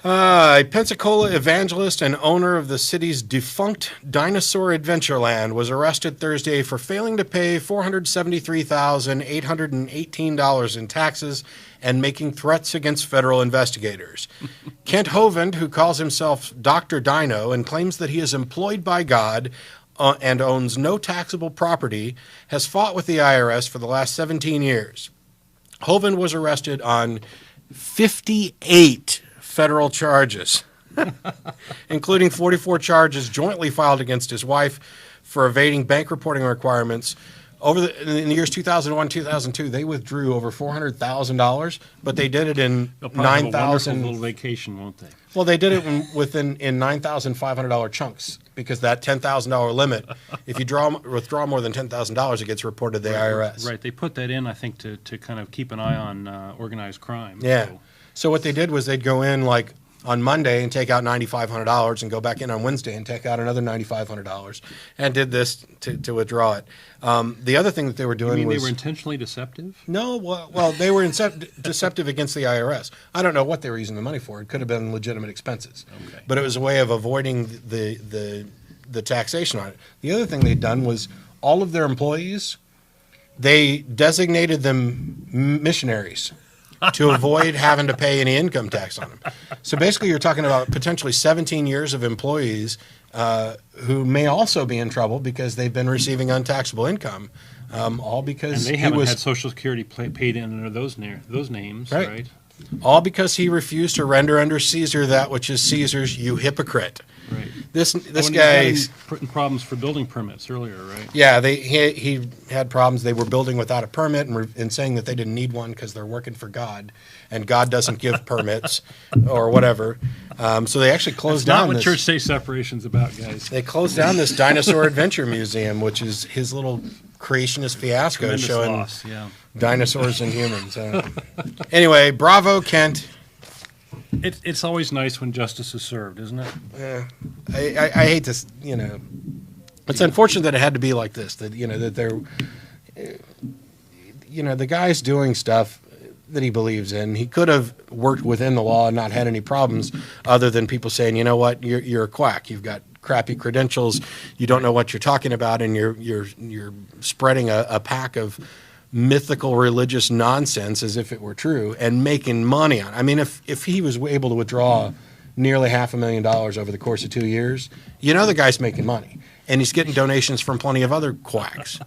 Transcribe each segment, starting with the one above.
A Pensacola evangelist and owner of the city's defunct Dinosaur Adventureland was arrested Thursday for failing to pay $473,818 in taxes and making threats against federal investigators. Kent Hovind, who calls himself Dr. Dino and claims that he is employed by God and owns no taxable property, has fought with the IRS for the last 17 years. Hovind was arrested on 58 federal charges, including 44 charges jointly filed against his wife for evading bank reporting requirements. In the years 2001, 2002, they withdrew over $400,000, but they did it in They'll probably have a wonderful 9,000. little vacation, won't they? Well, they did it in $9,500 chunks because that $10,000 limit. If you withdraw more than $10,000, it gets reported to the IRS. Right. They put that in, I think, to kind of keep an eye on organized crime. Yeah. So what they did was they'd go in like on Monday and take out $9,500 and go back in on Wednesday and take out another $9,500 and did this to withdraw it. The other thing that they were doing You mean was they were intentionally deceptive? no, well they were deceptive against the IRS. I don't know what they were using the money for. It could have been legitimate expenses, Okay. but it was a way of avoiding the taxation on it. The other thing they'd done was all of their employees, they designated them missionaries to avoid having to pay any income tax on them. So basically you're talking about potentially 17 years of employees who may also be in trouble because they've been receiving untaxable income, all because And they haven't had Social Security paid in under those names, right? All because he refused to render under Caesar that which is Caesar's, you hypocrite. Right. This When guy... he got in problems for building permits earlier, right? Yeah, he had problems. They were building without a permit and saying that they didn't need one because they're working for God, and God doesn't give permits or whatever. So they actually closed That's down not what this. church-state separation's about, guys. They closed down this Dinosaur Adventure Museum, which is his little creationist fiasco Tremendous showing loss, yeah. dinosaurs and humans. Anyway, bravo, Kent. It's always nice when justice is served, isn't it? I hate this, it's unfortunate that it had to be like this, that they're, the guy's doing stuff that he believes in. He could have worked within the law and not had any problems other than people saying, you know what, you're a quack. You've got crappy credentials. You don't know what you're talking about, and you're spreading a pack of mythical religious nonsense as if it were true and making money on it. I mean, if he was able to withdraw nearly $500,000 over the course of 2 years, the guy's making money. And he's getting donations from plenty of other quacks.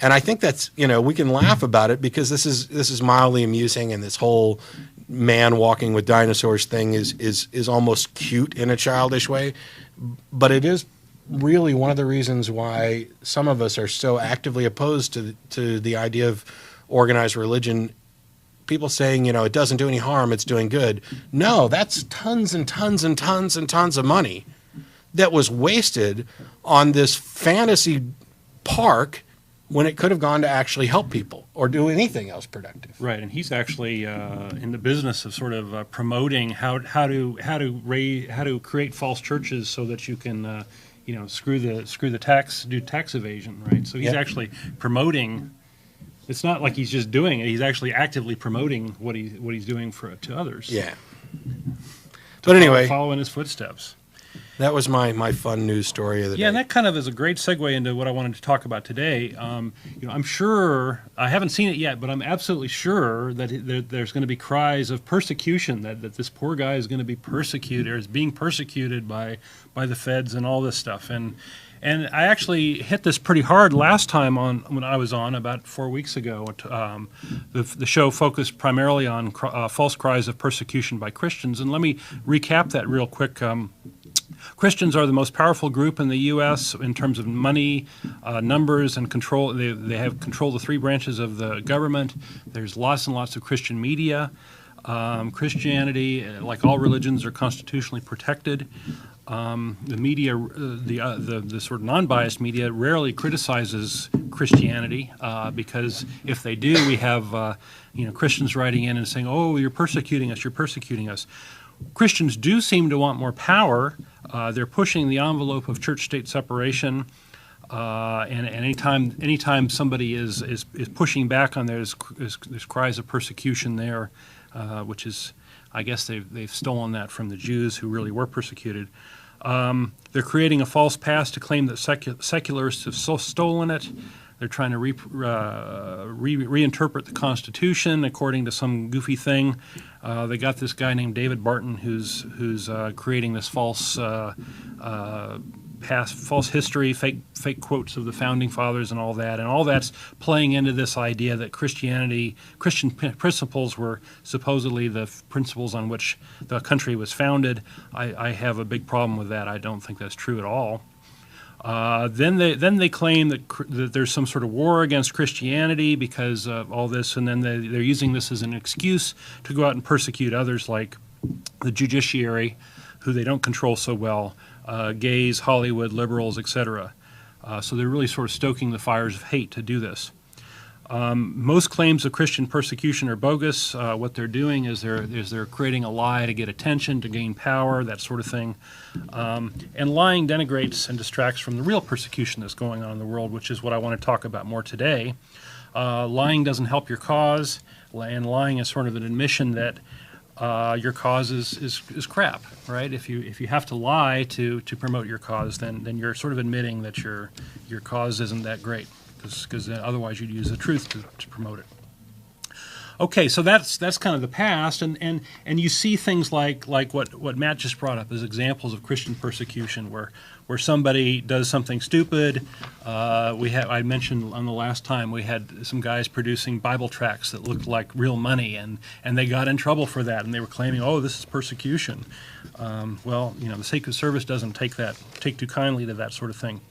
And I think that's, we can laugh about it because this is mildly amusing, and this whole man walking with dinosaurs thing is almost cute in a childish way. But it is really one of the reasons why some of us are so actively opposed to the idea of organized religion. People saying, it doesn't do any harm, it's doing good. No, that's tons and tons and tons and tons of money that was wasted on this fantasy park when it could have gone to actually help people or do anything else productive. Right, and he's actually in the business of sort of promoting how to create false churches so that you can do tax evasion, right? So he's actually promoting. It's not like he's just doing it; he's actually actively promoting what he's doing to others. Yeah. But anyway, follow in his footsteps. That was my fun news story of the day. Yeah, and that kind of is a great segue into what I wanted to talk about today. I'm sure, I haven't seen it yet, but I'm absolutely sure that there's going to be cries of persecution, that this poor guy is going to be persecuted or is being persecuted by the feds and all this stuff. And I actually hit this pretty hard last time when I was on about 4 weeks ago. The show focused primarily on false cries of persecution by Christians. And let me recap that real quick. Christians are the most powerful group in the U.S. in terms of money, numbers, and control. They have control of the three branches of the government. There's lots and lots of Christian media. Christianity, like all religions, are constitutionally protected. The media, the sort of non-biased media, rarely criticizes Christianity because if they do, we have Christians writing in and saying, "Oh, you're persecuting us. You're persecuting us." Christians do seem to want more power. They're pushing the envelope of church-state separation, and anytime somebody is pushing back on there's cries of persecution there, which is I guess they've stolen that from the Jews who really were persecuted. They're creating a false past to claim that secularists have stolen it. They're trying to reinterpret the Constitution according to some goofy thing. They got this guy named David Barton who's creating this false history, fake quotes of the founding fathers and all that. And all that's playing into this idea that Christian principles were supposedly the principles on which the country was founded. I have a big problem with that. I don't think that's true at all. Then they claim that there's some sort of war against Christianity because of all this, and then they're using this as an excuse to go out and persecute others like the judiciary, who they don't control so well, gays, Hollywood, liberals, etc. So they're really sort of stoking the fires of hate to do this. Most claims of Christian persecution are bogus. What they're doing is they're creating a lie to get attention, to gain power, that sort of thing. And lying denigrates and distracts from the real persecution that's going on in the world, which is what I want to talk about more today. Lying doesn't help your cause, and lying is sort of an admission that your cause is crap, right? If you have to lie to promote your cause, then you're sort of admitting that your cause isn't that great, because otherwise you'd use the truth to promote it. Okay, so that's kind of the past, and you see things like what Matt just brought up as examples of Christian persecution, where somebody does something stupid. I mentioned on the last time we had some guys producing Bible tracts that looked like real money, and they got in trouble for that, and they were claiming, oh, this is persecution. Well, the Sacred Service doesn't take too kindly to that sort of thing.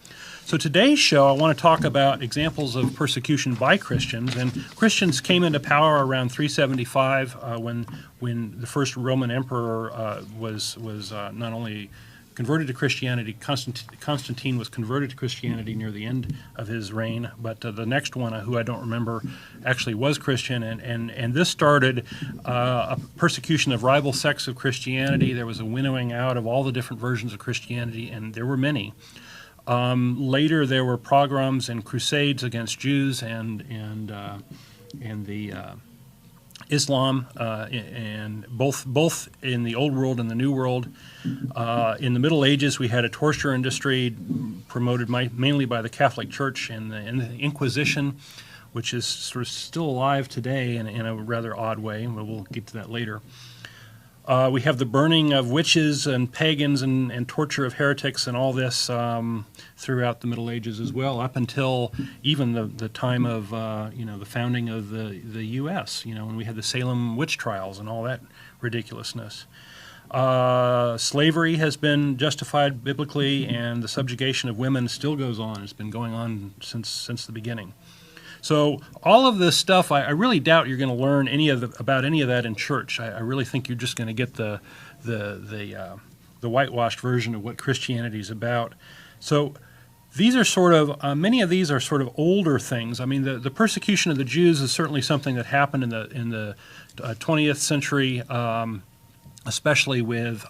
So today's show, I want to talk about examples of persecution by Christians. And Christians came into power around 375 when the first Roman emperor was not only converted to Christianity, Constantine was converted to Christianity near the end of his reign, but the next one, who I don't remember, actually was Christian. And this started a persecution of rival sects of Christianity. There was a winnowing out of all the different versions of Christianity, and there were many. Later, there were pogroms and crusades against Jews and the Islam, and both in the Old World and the New World. In the Middle Ages, we had a torture industry promoted mainly by the Catholic Church and the Inquisition, which is sort of still alive today in a rather odd way. We'll get to that later. We have the burning of witches and pagans and torture of heretics and all this throughout the Middle Ages as well, up until even the time of the founding of the U.S. When we had the Salem witch trials and all that ridiculousness. Slavery has been justified biblically, and the subjugation of women still goes on. It's been going on since the beginning. So all of this stuff, I really doubt you're going to learn about any of that in church. I really think you're just going to get the whitewashed version of what Christianity is about. So these are sort of many of these are sort of older things. I mean, the persecution of the Jews is certainly something that happened in the 20th century, especially with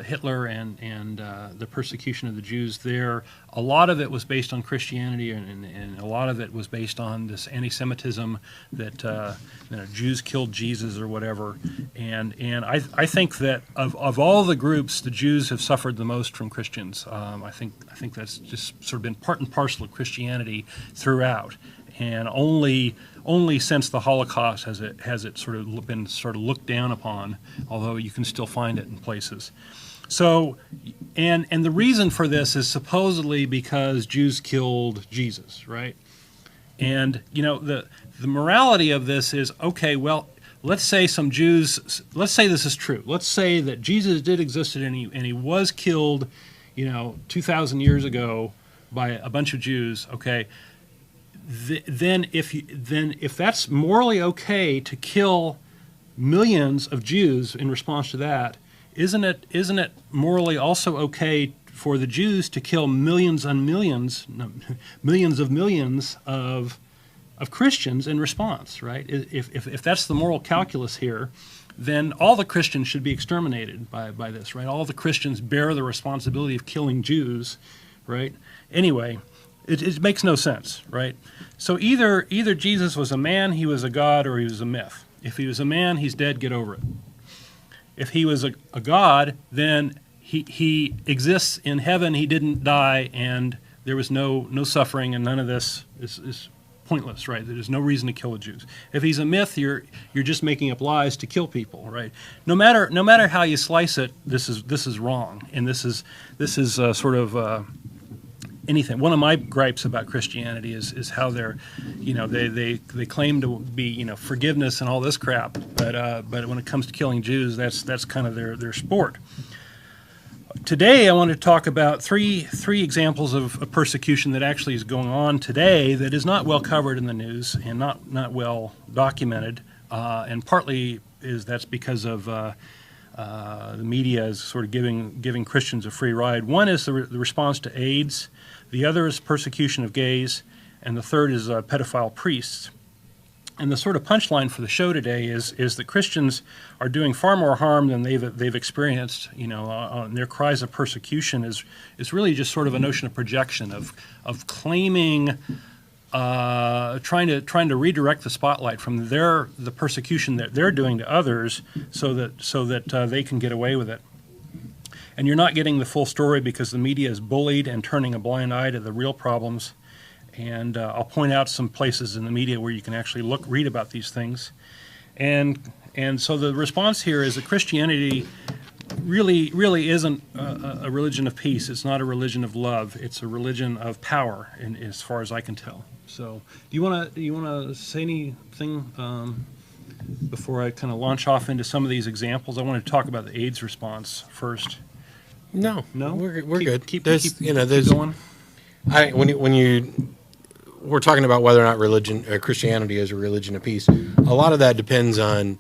Hitler and the persecution of the Jews there. A lot of it was based on Christianity, and a lot of it was based on this anti-Semitism that Jews killed Jesus or whatever. And I think that of all the groups, the Jews have suffered the most from Christians. I think that's just sort of been part and parcel of Christianity throughout. And only since the Holocaust has it sort of been sort of looked down upon, although you can still find it in places. So, and the reason for this is supposedly because Jews killed Jesus, right? And the morality of this is, okay, well, let's say this is true. Let's say that Jesus did exist and he was killed, 2,000 years ago by a bunch of Jews. Okay. Then if that's morally okay to kill millions of Jews in response to that, isn't it morally also okay for the Jews to kill millions of millions of Christians in response, right? If that's the moral calculus here, then all the Christians should be exterminated by this, right? All the Christians bear the responsibility of killing Jews, right? Anyway, it makes no sense, right? So either Jesus was a man, he was a god, or he was a myth. If he was a man, he's dead, get over it. If he was a god, then he exists in heaven, he didn't die, and there was no suffering, and none of this is pointless, right? There's no reason to kill the Jews. If he's a myth, you're just making up lies to kill people, right? No matter how you slice it, this is wrong, and this is sort of anything. One of my gripes about Christianity is how they're, they claim to be forgiveness and all this crap, but when it comes to killing Jews, that's kind of their sport. Today, I want to talk about three examples of persecution that actually is going on today that is not well covered in the news and not well documented, and partly that's because of the media is sort of giving Christians a free ride. One is the response to AIDS, the other is persecution of gays, and the third is pedophile priests. And the sort of punchline for the show today is that Christians are doing far more harm than they've experienced. Their cries of persecution is really just sort of a notion of projection, of claiming, trying to redirect the spotlight from the persecution that they're doing to others, so that they can get away with it. And you're not getting the full story because the media is bullied and turning a blind eye to the real problems. And I'll point out some places in the media where you can actually read about these things. And so the response here is that Christianity really isn't a religion of peace. It's not a religion of love. It's a religion of power, as far as I can tell. So do you want to say anything before I kind of launch off into some of these examples? I want to talk about the AIDS response first. No, we're good. Keep there's going. We're talking about whether or not Christianity is a religion of peace. A lot of that depends on,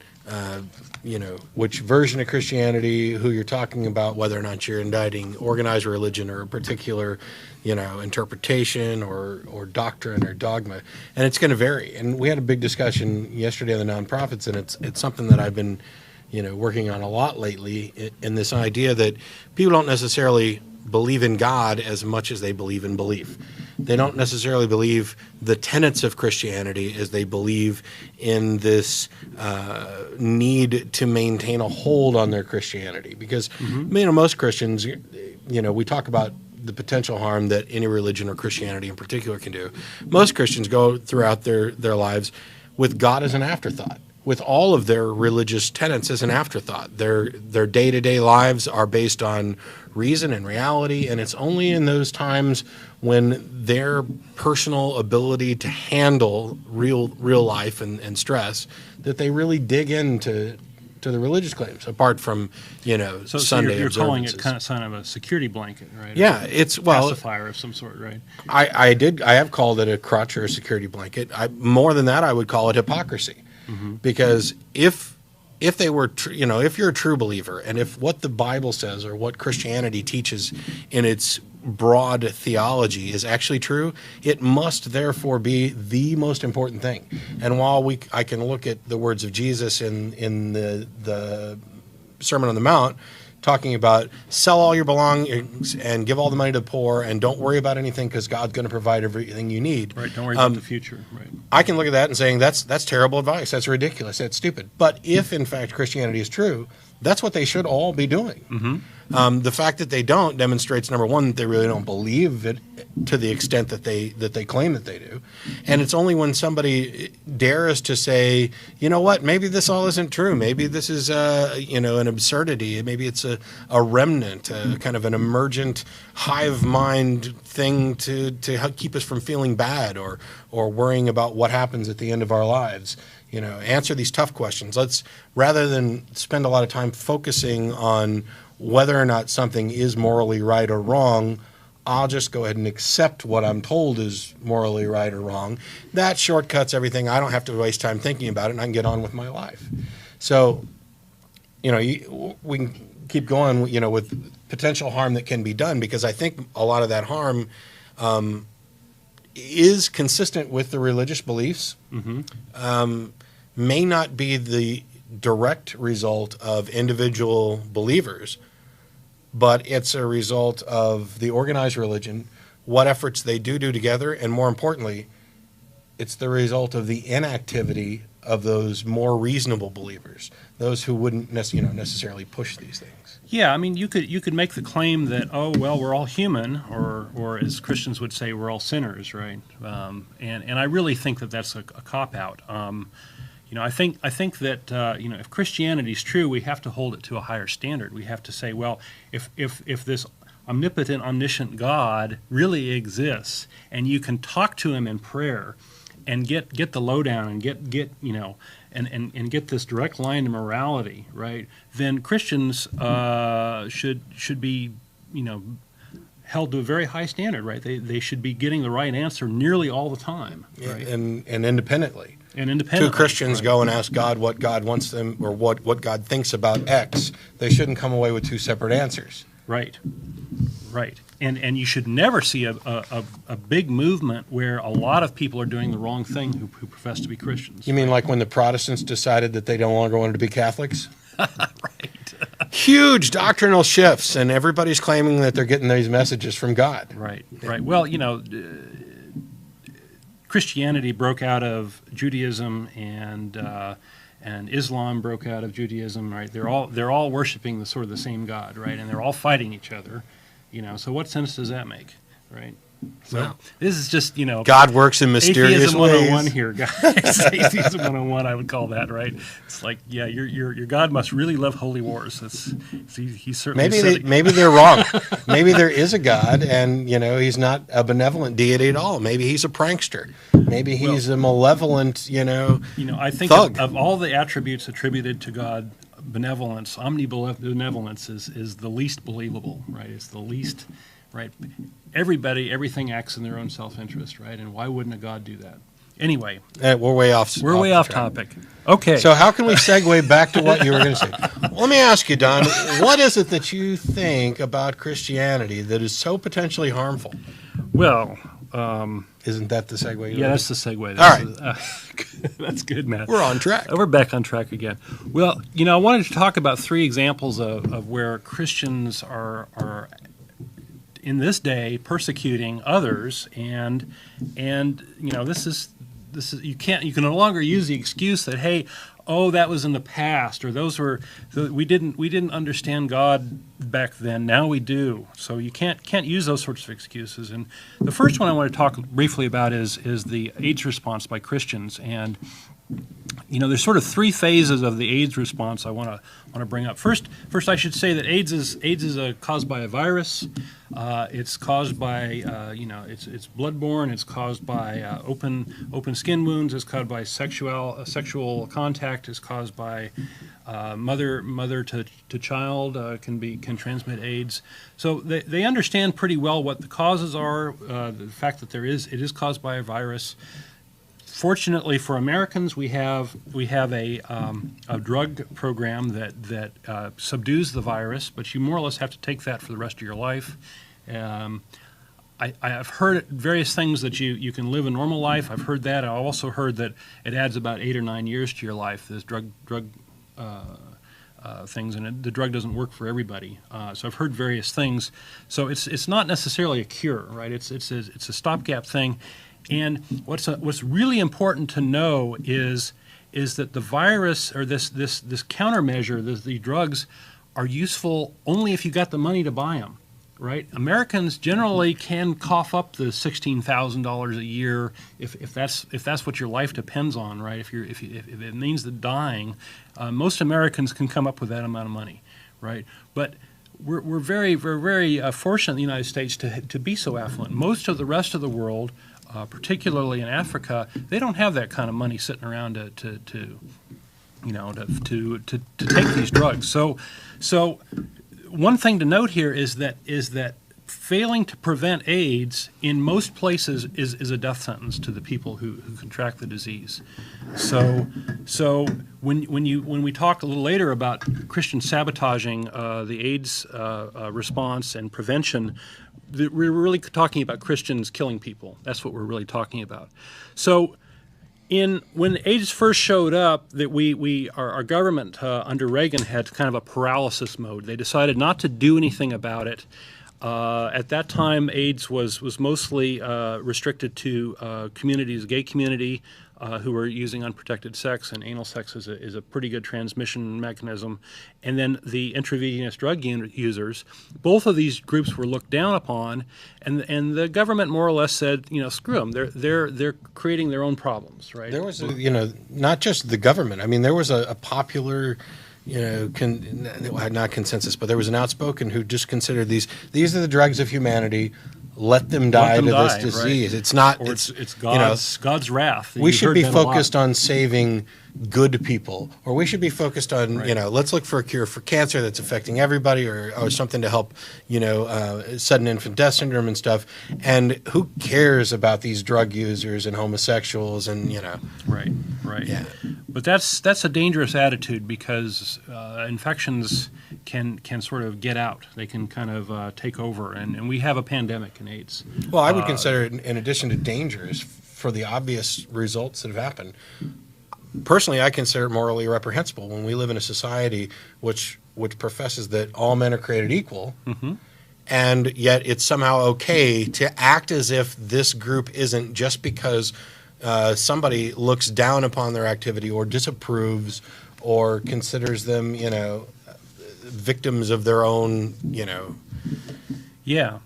which version of Christianity, who you're talking about, whether or not you're indicting organized religion or a particular, interpretation or doctrine or dogma, and it's going to vary. And we had a big discussion yesterday on the nonprofits, and it's something that I've been, working on a lot lately. In this idea that people don't necessarily believe in God as much as they believe in belief. They don't necessarily believe the tenets of Christianity as they believe in this need to maintain a hold on their Christianity. Because, most Christians, we talk about the potential harm that any religion or Christianity in particular can do. Most Christians go throughout their lives with God as an afterthought, with all of their religious tenets as an afterthought. Their day-to-day lives are based on reason and reality, and it's only in those times when their personal ability to handle real life and stress that they really dig into the religious claims, apart from Sunday you're calling it observances. kind of a security blanket, right? Yeah, it's pacifier of some sort, right? I have called it a crutch or a security blanket. More than that, I would call it hypocrisy. Because if they were, if you're a true believer, and if what the Bible says or what Christianity teaches in its broad theology is actually true, it must therefore be the most important thing. And while I can look at the words of Jesus in the Sermon on the Mount, talking about sell all your belongings and give all the money to the poor and don't worry about anything because God's going to provide everything you need. Right, don't worry about the future. Right. I can look at that and saying that's terrible advice. That's ridiculous. That's stupid. But if in fact Christianity is true, that's what they should all be doing. The fact that they don't demonstrates, number one, that they really don't believe it to the extent that they claim that they do. And it's only when somebody dares to say, you know what, maybe this all isn't true. Maybe this is an absurdity. Maybe it's a remnant, kind of an emergent hive mind thing to keep us from feeling bad or worrying about what happens at the end of our lives. Answer these tough questions. Let's, rather than spend a lot of time focusing on whether or not something is morally right or wrong, I'll just go ahead and accept what I'm told is morally right or wrong. That shortcuts everything. I don't have to waste time thinking about it, and I can get on with my life. So, we can keep going, with potential harm that can be done, because I think a lot of that harm is consistent with the religious beliefs, may not be the direct result of individual believers, but it's a result of the organized religion, what efforts they do together, and more importantly, it's the result of the inactivity of those more reasonable believers, those who wouldn't necessarily push these things. Yeah, I mean, you could make the claim that, oh well, we're all human, or as Christians would say, we're all sinners, right? And I really think that that's a cop out. I think that if Christianity is true, we have to hold it to a higher standard. We have to say, well, if this omnipotent, omniscient God really exists, and you can talk to him in prayer, and get the lowdown, and get and get this direct line to morality, right? Then Christians should be held to a very high standard, right? They should be getting the right answer nearly all the time, right? And independently. And independently. Two Christians right. go and ask God what God wants them, or what God thinks about X. They shouldn't come away with two separate answers. Right. Right. And you should never see a big movement where a lot of people are doing the wrong thing who profess to be Christians. You mean like when the Protestants decided that they no longer wanted to be Catholics? Right. Huge doctrinal shifts, and everybody's claiming that they're getting these messages from God. Right. Right. Well, Christianity broke out of Judaism, and Islam broke out of Judaism, right? They're all worshiping the sort of the same God, right? And they're all fighting each other, So what sense does that make, right? So Well, this is just God works in mysterious Atheism ways. 101 here, guys. Atheism 101, I would call that, right? It's like, yeah, your God must really love holy wars. He certainly Maybe they're wrong. Maybe there is a God, and he's not a benevolent deity at all. Maybe he's a prankster. Maybe he's a malevolent, I think thug. of all the attributes attributed to God, benevolence, omnibenevolence is the least believable, right? It's the least, right? Everything acts in their own self-interest, right? And why wouldn't a God do that? Anyway, we're way off. we're way off track. topic. Okay. So how can we segue back to what you were going to say? Let me ask you, Don, what is it that you think about Christianity that is so potentially harmful? Well, Isn't that the segue? yeah, that's the segue. All right. That's good, Matt. We're on track. We're back on track again. Well, I wanted to talk about three examples of where Christians are in this day persecuting others, and this is you can no longer use the excuse that, hey, oh, that was in the past, or we didn't understand God back then. Now we do. So you can't use those sorts of excuses. And the first one I want to talk briefly about is the AIDS response by Christians. And there's sort of three phases of the AIDS response I want to bring up. First, I should say that AIDS is caused by a virus. It's caused by it's bloodborne. It's caused by open skin wounds. It's caused by sexual contact. It's caused by mother to child can transmit AIDS. So they understand pretty well what the causes are. The fact that it is caused by a virus. Fortunately for Americans, we have a drug program that subdues the virus, but you more or less have to take that for the rest of your life. I've heard various things that you can live a normal life. I've heard that. I also heard that it adds about 8 or 9 years to your life. This drug things, and the drug doesn't work for everybody. So I've heard various things. So it's not necessarily a cure, right? It's a stopgap thing. And what's really important to know is that the virus, or this countermeasure, the drugs, are useful only if you got the money to buy them, right? Americans generally can cough up the $16,000 a year if that's what your life depends on, right? If it means the dying, most Americans can come up with that amount of money, right? But we're very fortunate in the United States to be so affluent. Most of the rest of the world, particularly in Africa, they don't have that kind of money sitting around to take these drugs. So one thing to note here is that failing to prevent AIDS in most places is a death sentence to the people who contract the disease. So when we talk a little later about Christians sabotaging the AIDS response and prevention, we're really talking about Christians killing people. That's what we're really talking about. So when AIDS first showed up, that our government under Reagan had kind of a paralysis mode. They decided not to do anything about it. At that time, AIDS was mostly restricted to communities, gay community, who were using unprotected sex, and anal sex is a pretty good transmission mechanism. And then the intravenous drug users, both of these groups were looked down upon, and the government more or less said, screw them. They're creating their own problems, right? There was, not just the government. I mean, there was a popular, not consensus, but there was an outspoken who just considered these are the drugs of humanity. Let them die to this disease. Right. It's not. Or it's God's wrath. We should be focused on saving good people, or we should be focused on let's look for a cure for cancer that's affecting everybody, or something to help sudden infant death syndrome and stuff. And who cares about these drug users and homosexuals and Right. Yeah. But that's a dangerous attitude, because infections can sort of get out. They can kind of take over, and we have a pandemic in AIDS. Well, I would consider it, in addition to dangerous, for the obvious results that have happened. Personally, I consider it morally reprehensible when we live in a society which professes that all men are created equal, and yet it's somehow okay to act as if this group isn't, just because somebody looks down upon their activity or disapproves or considers them, victims of their own, Yeah.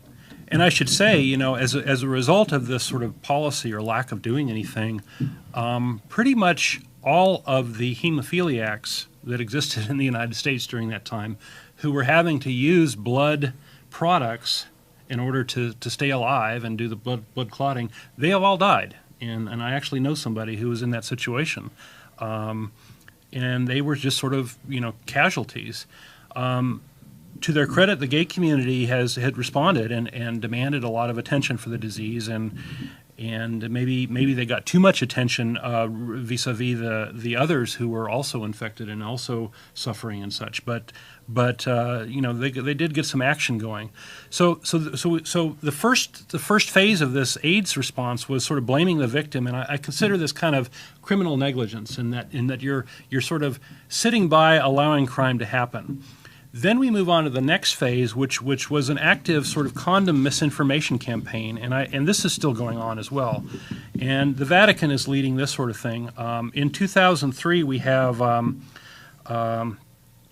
And I should say, as a result of this sort of policy or lack of doing anything, pretty much all of the hemophiliacs that existed in the United States during that time, who were having to use blood products in order to stay alive and do the blood clotting, they have all died. And I actually know somebody who was in that situation. And they were just sort of, casualties. To their credit, the gay community had responded and demanded a lot of attention for the disease, and maybe they got too much attention vis-a-vis the others who were also infected and also suffering and such. But they did get some action going. So the first phase of this AIDS response was sort of blaming the victim, and I consider this kind of criminal negligence in that you're sort of sitting by allowing crime to happen. Then we move on to the next phase, which was an active sort of condom misinformation campaign, and this is still going on as well. And the Vatican is leading this sort of thing. In 2003, we have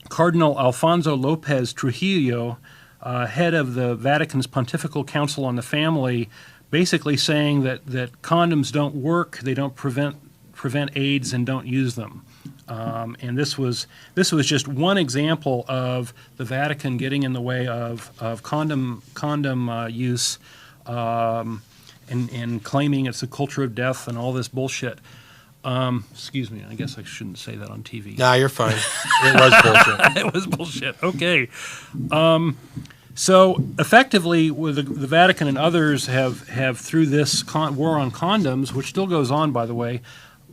Cardinal Alfonso Lopez Trujillo, head of the Vatican's Pontifical Council on the Family, basically saying that condoms don't work, they don't prevent AIDS, and don't use them. And this was just one example of the Vatican getting in the way of condom use, and claiming it's a culture of death and all this bullshit. Excuse me, I guess I shouldn't say that on TV. Nah, you're fine. It was bullshit. It was bullshit. Okay. So effectively, with the Vatican and others have through this war on condoms, which still goes on, by the way,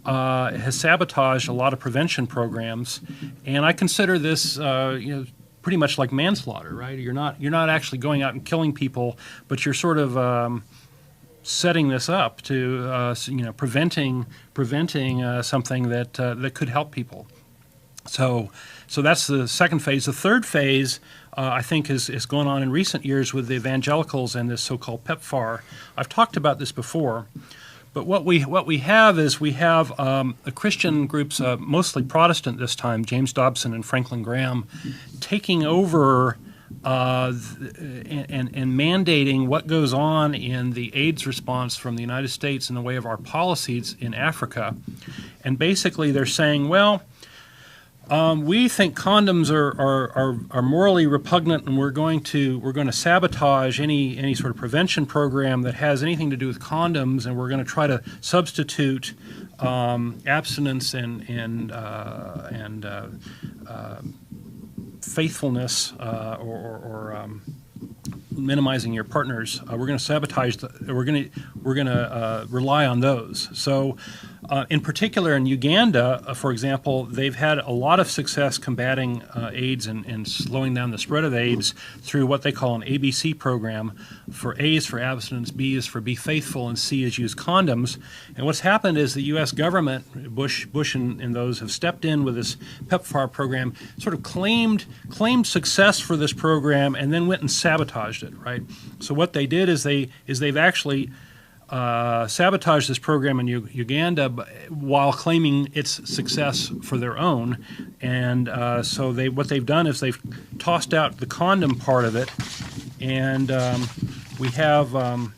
has sabotaged a lot of prevention programs, and I consider this, pretty much like manslaughter. Right? You're not actually going out and killing people, but you're sort of setting this up to, preventing something that could help people. So that's the second phase. The third phase, I think, is going on in recent years with the evangelicals and this so-called PEPFAR. I've talked about this before. But what we have is the Christian groups, mostly Protestant this time, James Dobson and Franklin Graham, taking over and mandating what goes on in the AIDS response from the United States in the way of our policies in Africa. And basically they're saying, well, we think condoms are morally repugnant, and we're going to sabotage any sort of prevention program that has anything to do with condoms, and we're going to try to substitute abstinence and faithfulness or minimizing your partners. We're going to sabotage. We're going to rely on those. So. In particular, in Uganda, for example, they've had a lot of success combating AIDS and slowing down the spread of AIDS through what they call an ABC program. For A is for abstinence, B is for be faithful, and C is use condoms. And what's happened is the U.S. government, Bush and those have stepped in with this PEPFAR program, sort of claimed success for this program, and then went and sabotaged it, right? So what they did is they've actually sabotaged this program in Uganda while claiming its success for their own. And so what they've done is they've tossed out the condom part of it, and we have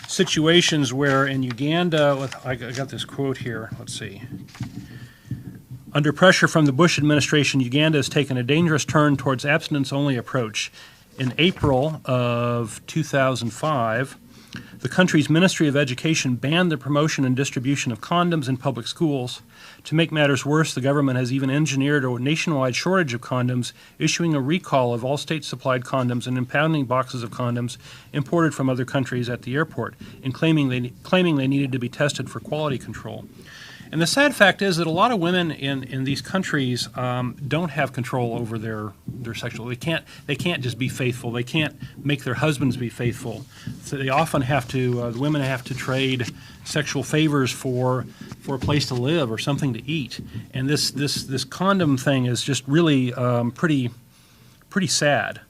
situations where in Uganda, I got this quote here, let's see. Under pressure from the Bush administration, Uganda has taken a dangerous turn towards abstinence-only approach. In April of 2005, the country's Ministry of Education banned the promotion and distribution of condoms in public schools. To make matters worse, the government has even engineered a nationwide shortage of condoms, issuing a recall of all state-supplied condoms and impounding boxes of condoms imported from other countries at the airport, and claiming they needed to be tested for quality control. And the sad fact is that a lot of women in these countries don't have control over their sexual. They can't just be faithful. They can't make their husbands be faithful. So they often have to. The women have to trade sexual favors for a place to live or something to eat. And this condom thing is just really pretty sad.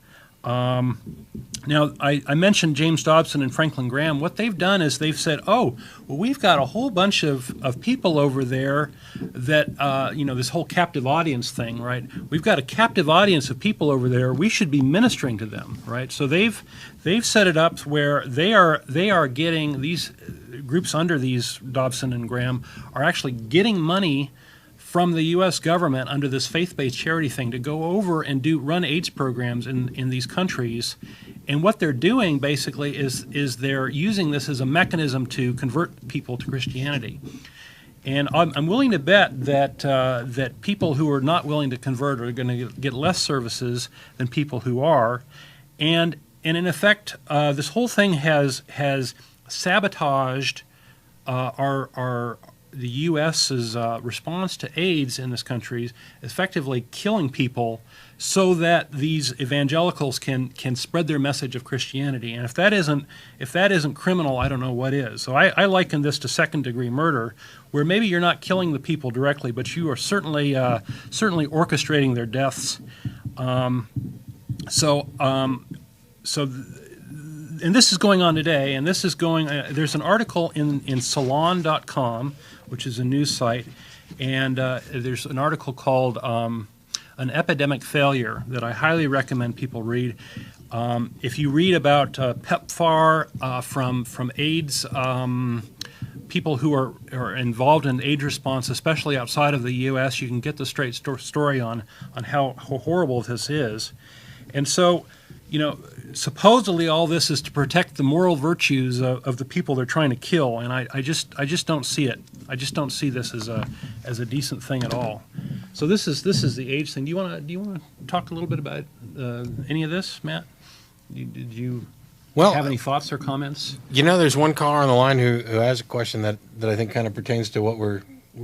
Now, I mentioned James Dobson and Franklin Graham. What they've done is they've said, oh, well, we've got a whole bunch of people over there that, this whole captive audience thing, right? We've got a captive audience of people over there. We should be ministering to them, right? So they've set it up where they are getting, these groups under these Dobson and Graham are actually getting money from the U.S. government under this faith-based charity thing to go over and run AIDS programs in these countries. And what they're doing basically is they're using this as a mechanism to convert people to Christianity. And I'm willing to bet that people who are not willing to convert are going to get less services than people who are. And in effect, this whole thing has sabotaged the U.S.'s response to AIDS in this country, effectively killing people so that these evangelicals can spread their message of Christianity. And if that isn't criminal, I don't know what is. So I liken this to second-degree murder, where maybe you're not killing the people directly, but you are certainly orchestrating their deaths. And this is going on today, and this is going. There's an article in Salon.com, which is a news site, and there's an article called "An Epidemic Failure" that I highly recommend people read. If you read about PEPFAR from AIDS, people who are involved in AIDS response, especially outside of the U.S., you can get the straight story on how horrible this is. And so, supposedly all this is to protect the moral virtues of the people they're trying to kill, and I just don't see it. I just don't see this as a decent thing at all. So this is the AIDS thing. Do you want to talk a little bit about any of this, Matt? Did you have any thoughts or comments? There's one caller on the line who has a question that I think kind of pertains to what we're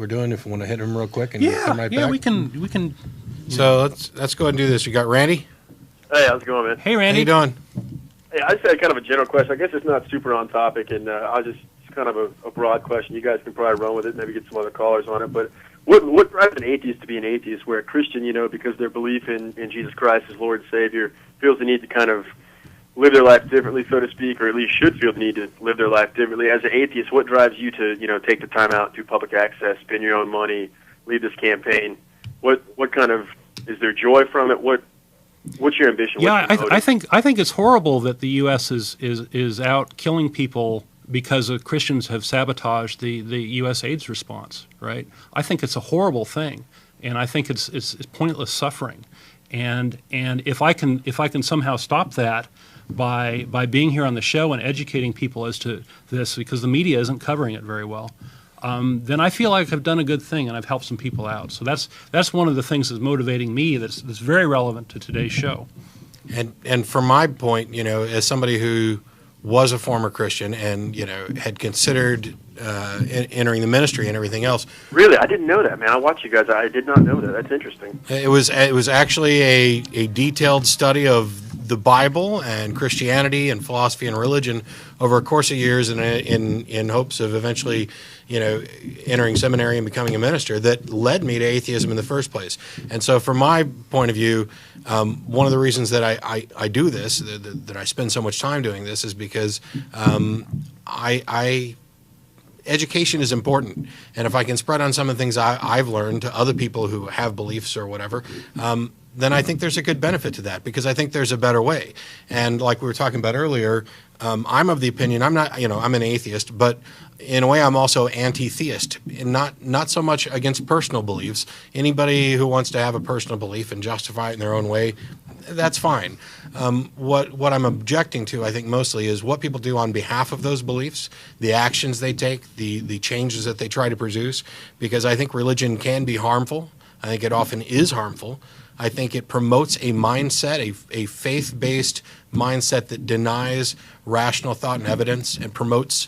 doing. If we want to hit him real quick and come right back. we can. So let's go ahead and do this. You got Randy? Hey, how's it going, man? Hey, Randy. How you doing? Hey, I just had kind of a general question. I guess it's not super on topic, and it's kind of a broad question. You guys can probably run with it, maybe get some other callers on it. But what drives an atheist to be an atheist, where a Christian, because their belief in Jesus Christ as Lord and Savior, feels the need to kind of live their life differently, so to speak, or at least should feel the need to live their life differently. As an atheist, what drives you to, take the time out, do public access, spend your own money, lead this campaign? What kind of, is there joy from it? What's your ambition? Yeah, I think it's horrible that the U.S. is out killing people because Christians have sabotaged the U.S. AIDS response. Right? I think it's a horrible thing, and I think it's pointless suffering. And if I can somehow stop that by being here on the show and educating people as to this, because the media isn't covering it very well, then I feel like I've done a good thing and I've helped some people out. So that's one of the things that's motivating me. That's very relevant to today's show. And from my point, as somebody who was a former Christian and had considered entering the ministry and everything else. Really, I didn't know that, man. I watch you guys. I did not know that. That's interesting. It was actually a detailed study of the Bible and Christianity and philosophy and religion over a course of years, and in hopes of eventually, entering seminary and becoming a minister, that led me to atheism in the first place. And so, from my point of view, one of the reasons that I do this, that I spend so much time doing this, is because education is important, and if I can spread on some of the things I've learned to other people who have beliefs or whatever, then I think there's a good benefit to that, because I think there's a better way. And like we were talking about earlier, I'm of the opinion, I'm not, I'm an atheist, but in a way I'm also anti-theist, and not so much against personal beliefs. Anybody who wants to have a personal belief and justify it in their own way, that's fine. What I'm objecting to, I think, mostly is what people do on behalf of those beliefs, the actions they take, the changes that they try to produce, because I think religion can be harmful. I think it often is harmful. I think it promotes a mindset, a faith-based mindset that denies rational thought and evidence and promotes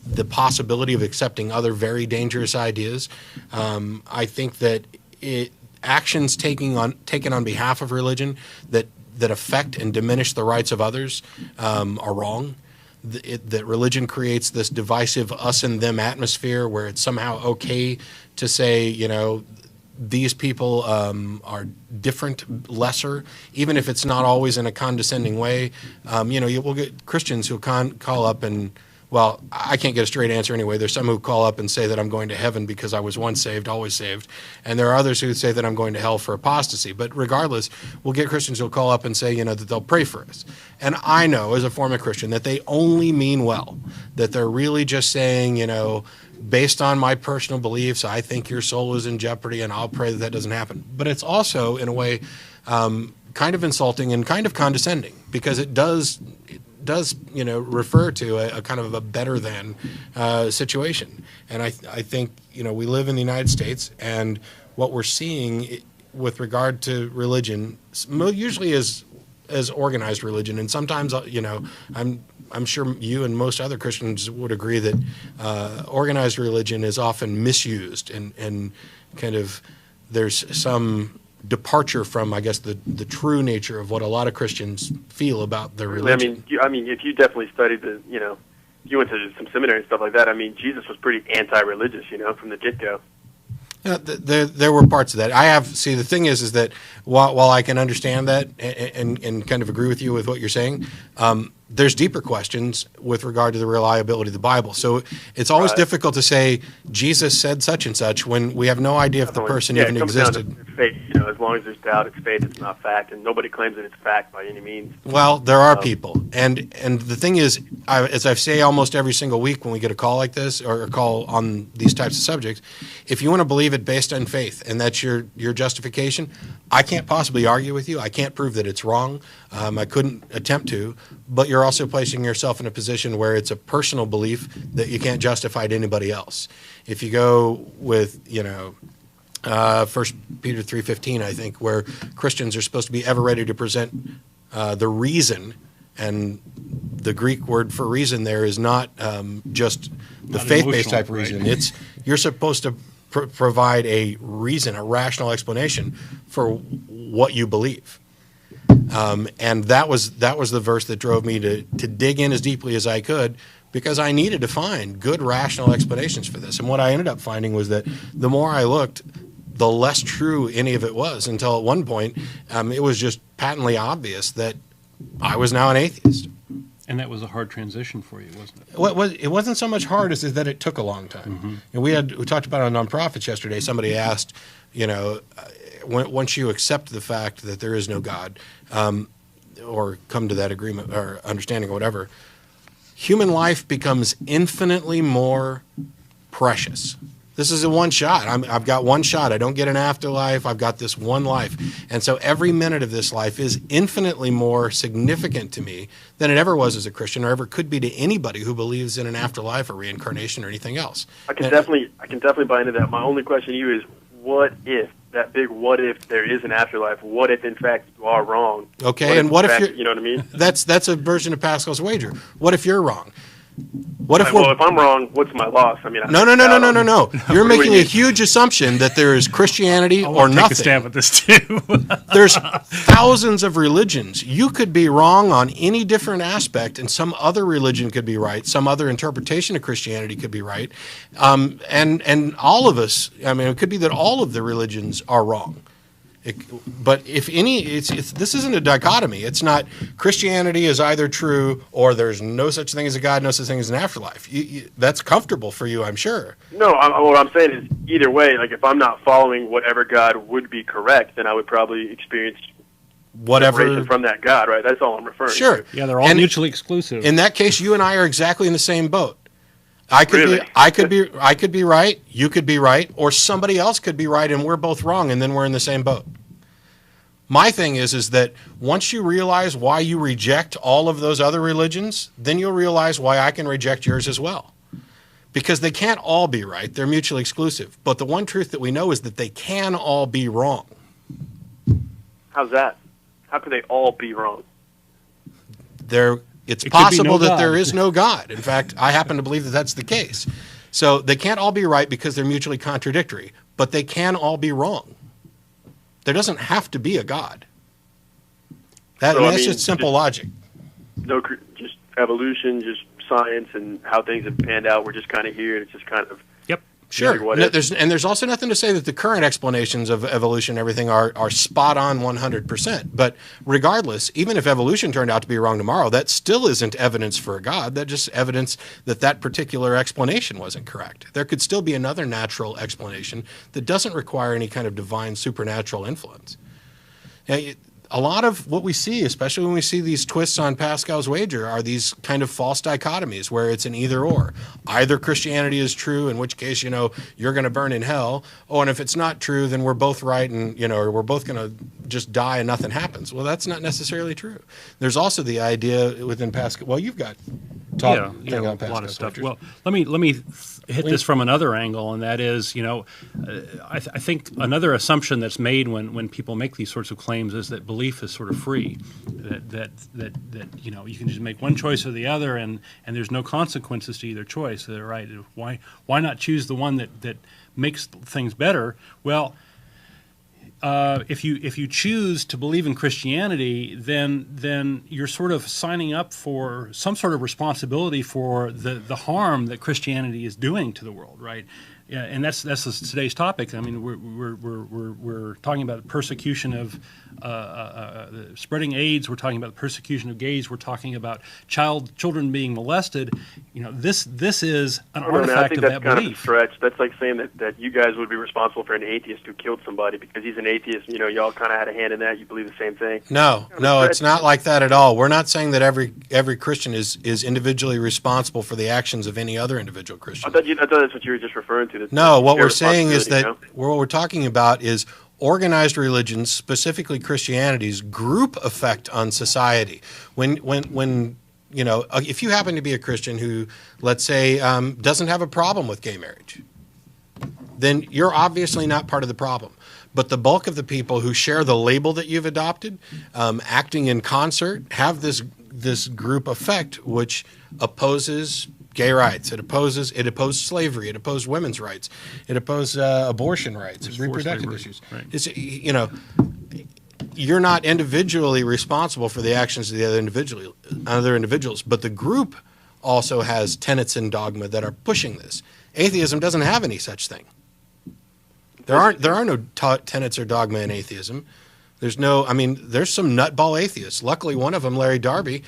the possibility of accepting other very dangerous ideas. I think that actions taken on behalf of religion that affect and diminish the rights of others are wrong. That religion creates this divisive us and them atmosphere where it's somehow okay to say, these people are different, lesser, even if it's not always in a condescending way. You will get Christians who call up and, well, I can't get a straight answer anyway. There's some who call up and say that I'm going to heaven because I was once saved, always saved. And there are others who say that I'm going to hell for apostasy. But regardless, we'll get Christians who'll call up and say, that they'll pray for us. And I know, as a former Christian, that they only mean well, that they're really just saying, based on my personal beliefs, I think your soul is in jeopardy, and I'll pray that doesn't happen. But it's also, in a way, kind of insulting and kind of condescending, because it does refer to a kind of a better than situation. And I think, we live in the United States, and what we're seeing with regard to religion, usually is as organized religion, and sometimes, I'm sure you and most other Christians would agree that organized religion is often misused, and kind of there's some departure from, I guess, the true nature of what a lot of Christians feel about their religion. I mean, if you definitely studied you went to some seminary and stuff like that. I mean, Jesus was pretty anti-religious, from the get-go. There were parts of that. The thing is that while I can understand that and kind of agree with you with what you're saying, there's deeper questions with regard to the reliability of the Bible. So it's always difficult to say Jesus said such and such when we have no idea if the person even existed. Down to faith, as long as there's doubt, it's faith, it's not fact, and nobody claims that it's fact by any means. Well, there are people, and the thing is, as I say almost every single week when we get a call like this, or a call on these types of subjects, if you want to believe it based on faith and that's your justification, I can't possibly argue with you. I can't prove that it's wrong. I couldn't attempt to, but you're also placing yourself in a position where it's a personal belief that you can't justify to anybody else. If you go with, 1 Peter 3:15, I think, where Christians are supposed to be ever ready to present the reason, and the Greek word for reason there is not just the faith-based type reason. Right? It's you're supposed to provide a reason, a rational explanation for what you believe. And that was the verse that drove me to dig in as deeply as I could, because I needed to find good rational explanations for this. And what I ended up finding was that the more I looked, the less true any of it was, until at one point it was just patently obvious that I was now an atheist. And that was a hard transition for you, wasn't it? Well, it wasn't so much hard as that it took a long time. And we talked about it on Nonprofits yesterday. Somebody asked, once you accept the fact that there is no God, or come to that agreement or understanding or whatever, human life becomes infinitely more precious. This is a one shot. I've got one shot. I don't get an afterlife. I've got this one life. And so every minute of this life is infinitely more significant to me than it ever was as a Christian, or ever could be to anybody who believes in an afterlife or reincarnation or anything else. I can definitely buy into that. My only question to you is, what if, that big what if there is an afterlife? What if, in fact, you are wrong? Okay, and what if you're... You know what I mean? That's a version of Pascal's wager. What if you're wrong? What if well, if I'm wrong, what's my loss? I mean, No. You're making a huge assumption that there is Christianity or Take a nothing. stab at this too. There's thousands of religions. You could be wrong on any different aspect, and some other religion could be right. Some other interpretation of Christianity could be right. And all of us, I mean, it could be that all of the religions are wrong. But if any, this isn't a dichotomy. It's not Christianity is either true or there's no such thing as a God, no such thing as an afterlife. That's comfortable for you, I'm sure. No, what I'm saying is either way, like if I'm not following whatever God would be correct, then I would probably experience Whatever separation from that God, right? That's all I'm referring Sure. to. Yeah, they're all mutually exclusive. In that case, you and I are exactly in the same boat. I could Really? I could be right, you could be right, or somebody else could be right and we're both wrong, and then we're in the same boat. My thing is that once you realize why you reject all of those other religions, then you'll realize why I can reject yours as well. Because they can't all be right. They're mutually exclusive. But the one truth that we know is that they can all be wrong. How's that? How could they all be wrong? It's It could be possible no that God. there is no God. In fact, I happen to believe that that's the case. So they can't all be right because they're mutually contradictory, but they can all be wrong. There doesn't have to be a God. That's just simple logic. No, just evolution, just science, and how things have panned out. We're just kind of here, and it's just kind of Yep. Sure. what No, if. there's also nothing to say that the current explanations of evolution and everything are spot on 100%. But regardless, even if evolution turned out to be wrong tomorrow, that still isn't evidence for a God. That's just evidence that that particular explanation wasn't correct. There could still be another natural explanation that doesn't require any kind of divine supernatural influence. Now, a lot of what we see, especially when we see these twists on Pascal's wager, are these kind of false dichotomies where it's an either or. Either Christianity is true, in which case, you're going to burn in hell. Oh, and if it's not true, then we're both right and, or we're both going to just die and nothing happens. Well, that's not necessarily true. There's also the idea within Pascal. Well, you've got A lot of stuff. Well, let me hit this from another angle, and that is, I think another assumption that's made when people make these sorts of claims is that belief is sort of free, that you can just make one choice or the other, and there's no consequences to either choice. Right? Why not choose the one that makes things better? Well, if you choose to believe in Christianity, then you're sort of signing up for some sort of responsibility for the harm that Christianity is doing to the world, right? Yeah, and that's today's topic. I mean, we're talking about the persecution of spreading AIDS. We're talking about the persecution of gays. We're talking about children being molested. This is an artifact of that I think that's kind belief. of a stretch. That's like saying that you guys would be responsible for an atheist who killed somebody because he's an atheist. Y'all kind of had a hand in that. You believe the same thing. No, it's not like that at all. We're not saying that every Christian is individually responsible for the actions of any other individual Christian. I thought that's what you were just referring to. No, what we're saying is that what we're talking about is organized religions, specifically Christianity's group effect on society. When if you happen to be a Christian who, let's say, doesn't have a problem with gay marriage, then you're obviously not part of the problem. But the bulk of the people who share the label that you've adopted, acting in concert, have this group effect which opposes gay rights. It opposed slavery. It opposed women's rights. It opposed abortion rights, reproductive issues. Right. It's, you're not individually responsible for the actions of the other individuals, but the group also has tenets and dogma that are pushing this. Atheism doesn't have any such thing. There are no tenets or dogma in atheism. There's some nutball atheists. Luckily, one of them, Larry Darby,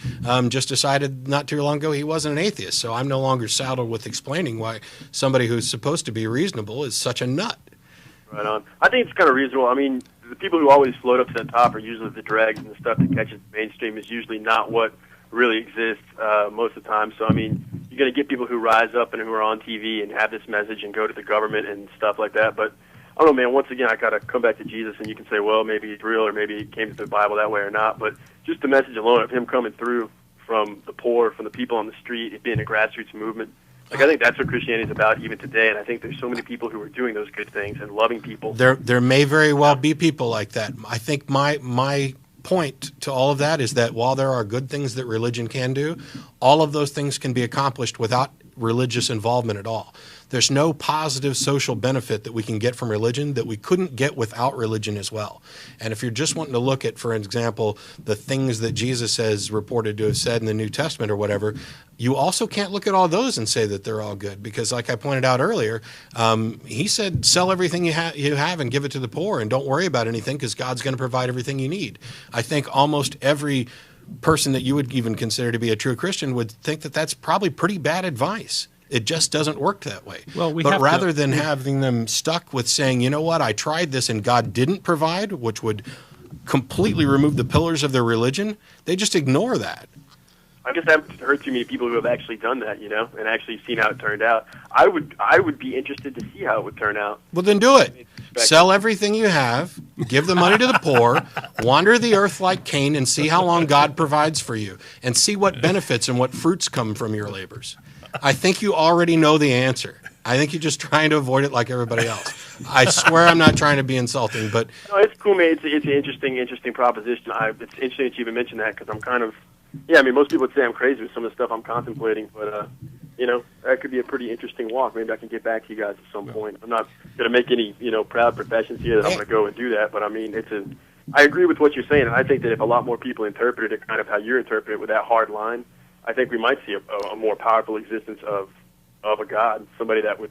just decided not too long ago he wasn't an atheist. So I'm no longer saddled with explaining why somebody who's supposed to be reasonable is such a nut. Right on. I think it's kind of reasonable. I mean, the people who always float up to the top are usually the dregs, and the stuff that catches the mainstream is usually not what really exists most of the time. So, I mean, you're going to get people who rise up and who are on TV and have this message and go to the government and stuff like that. But I don't know, man. Once again, I got to come back to Jesus, and you can say, well, maybe he's real, or maybe he came to the Bible that way or not. But just the message alone of him coming through from the poor, from the people on the street, it being a grassroots movement. Like, I think that's what Christianity is about even today, and I think there's so many people who are doing those good things and loving people. There may very well be people like that. I think my point to all of that is that while there are good things that religion can do, all of those things can be accomplished without religious involvement at all. There's no positive social benefit that we can get from religion that we couldn't get without religion as well. And if you're just wanting to look at, for example, the things that Jesus has reported to have said in the New Testament or whatever, you also can't look at all those and say that they're all good, because like I pointed out earlier, he said, sell everything you have and give it to the poor, and don't worry about anything because God's going to provide everything you need. I think almost every person that you would even consider to be a true Christian would think that that's probably pretty bad advice. It just doesn't work that way. Well, but rather than having them stuck with saying, you know what, I tried this and God didn't provide, which would completely remove the pillars of their religion, they just ignore that. I guess I haven't heard too many people who have actually done that, and actually seen how it turned out. I would be interested to see how it would turn out. Well, then do it. Sell everything you have, give the money to the poor, wander the earth like Cain, and see how long God provides for you, and see what benefits and what fruits come from your labors. I think you already know the answer. I think you're just trying to avoid it like everybody else. I swear I'm not trying to be insulting, but... No, it's cool, man. It's an interesting proposition. It's interesting that you even mentioned that, because I'm kind of... Yeah, I mean, most people would say I'm crazy with some of the stuff I'm contemplating, but, that could be a pretty interesting walk. Maybe I can get back to you guys at some point. I'm not going to make any, proud professions here that I'm going to go and do that, but, I mean, I agree with what you're saying, and I think that if a lot more people interpreted it kind of how you're interpreting it with that hard line, I think we might see a more powerful existence of a God, somebody that would,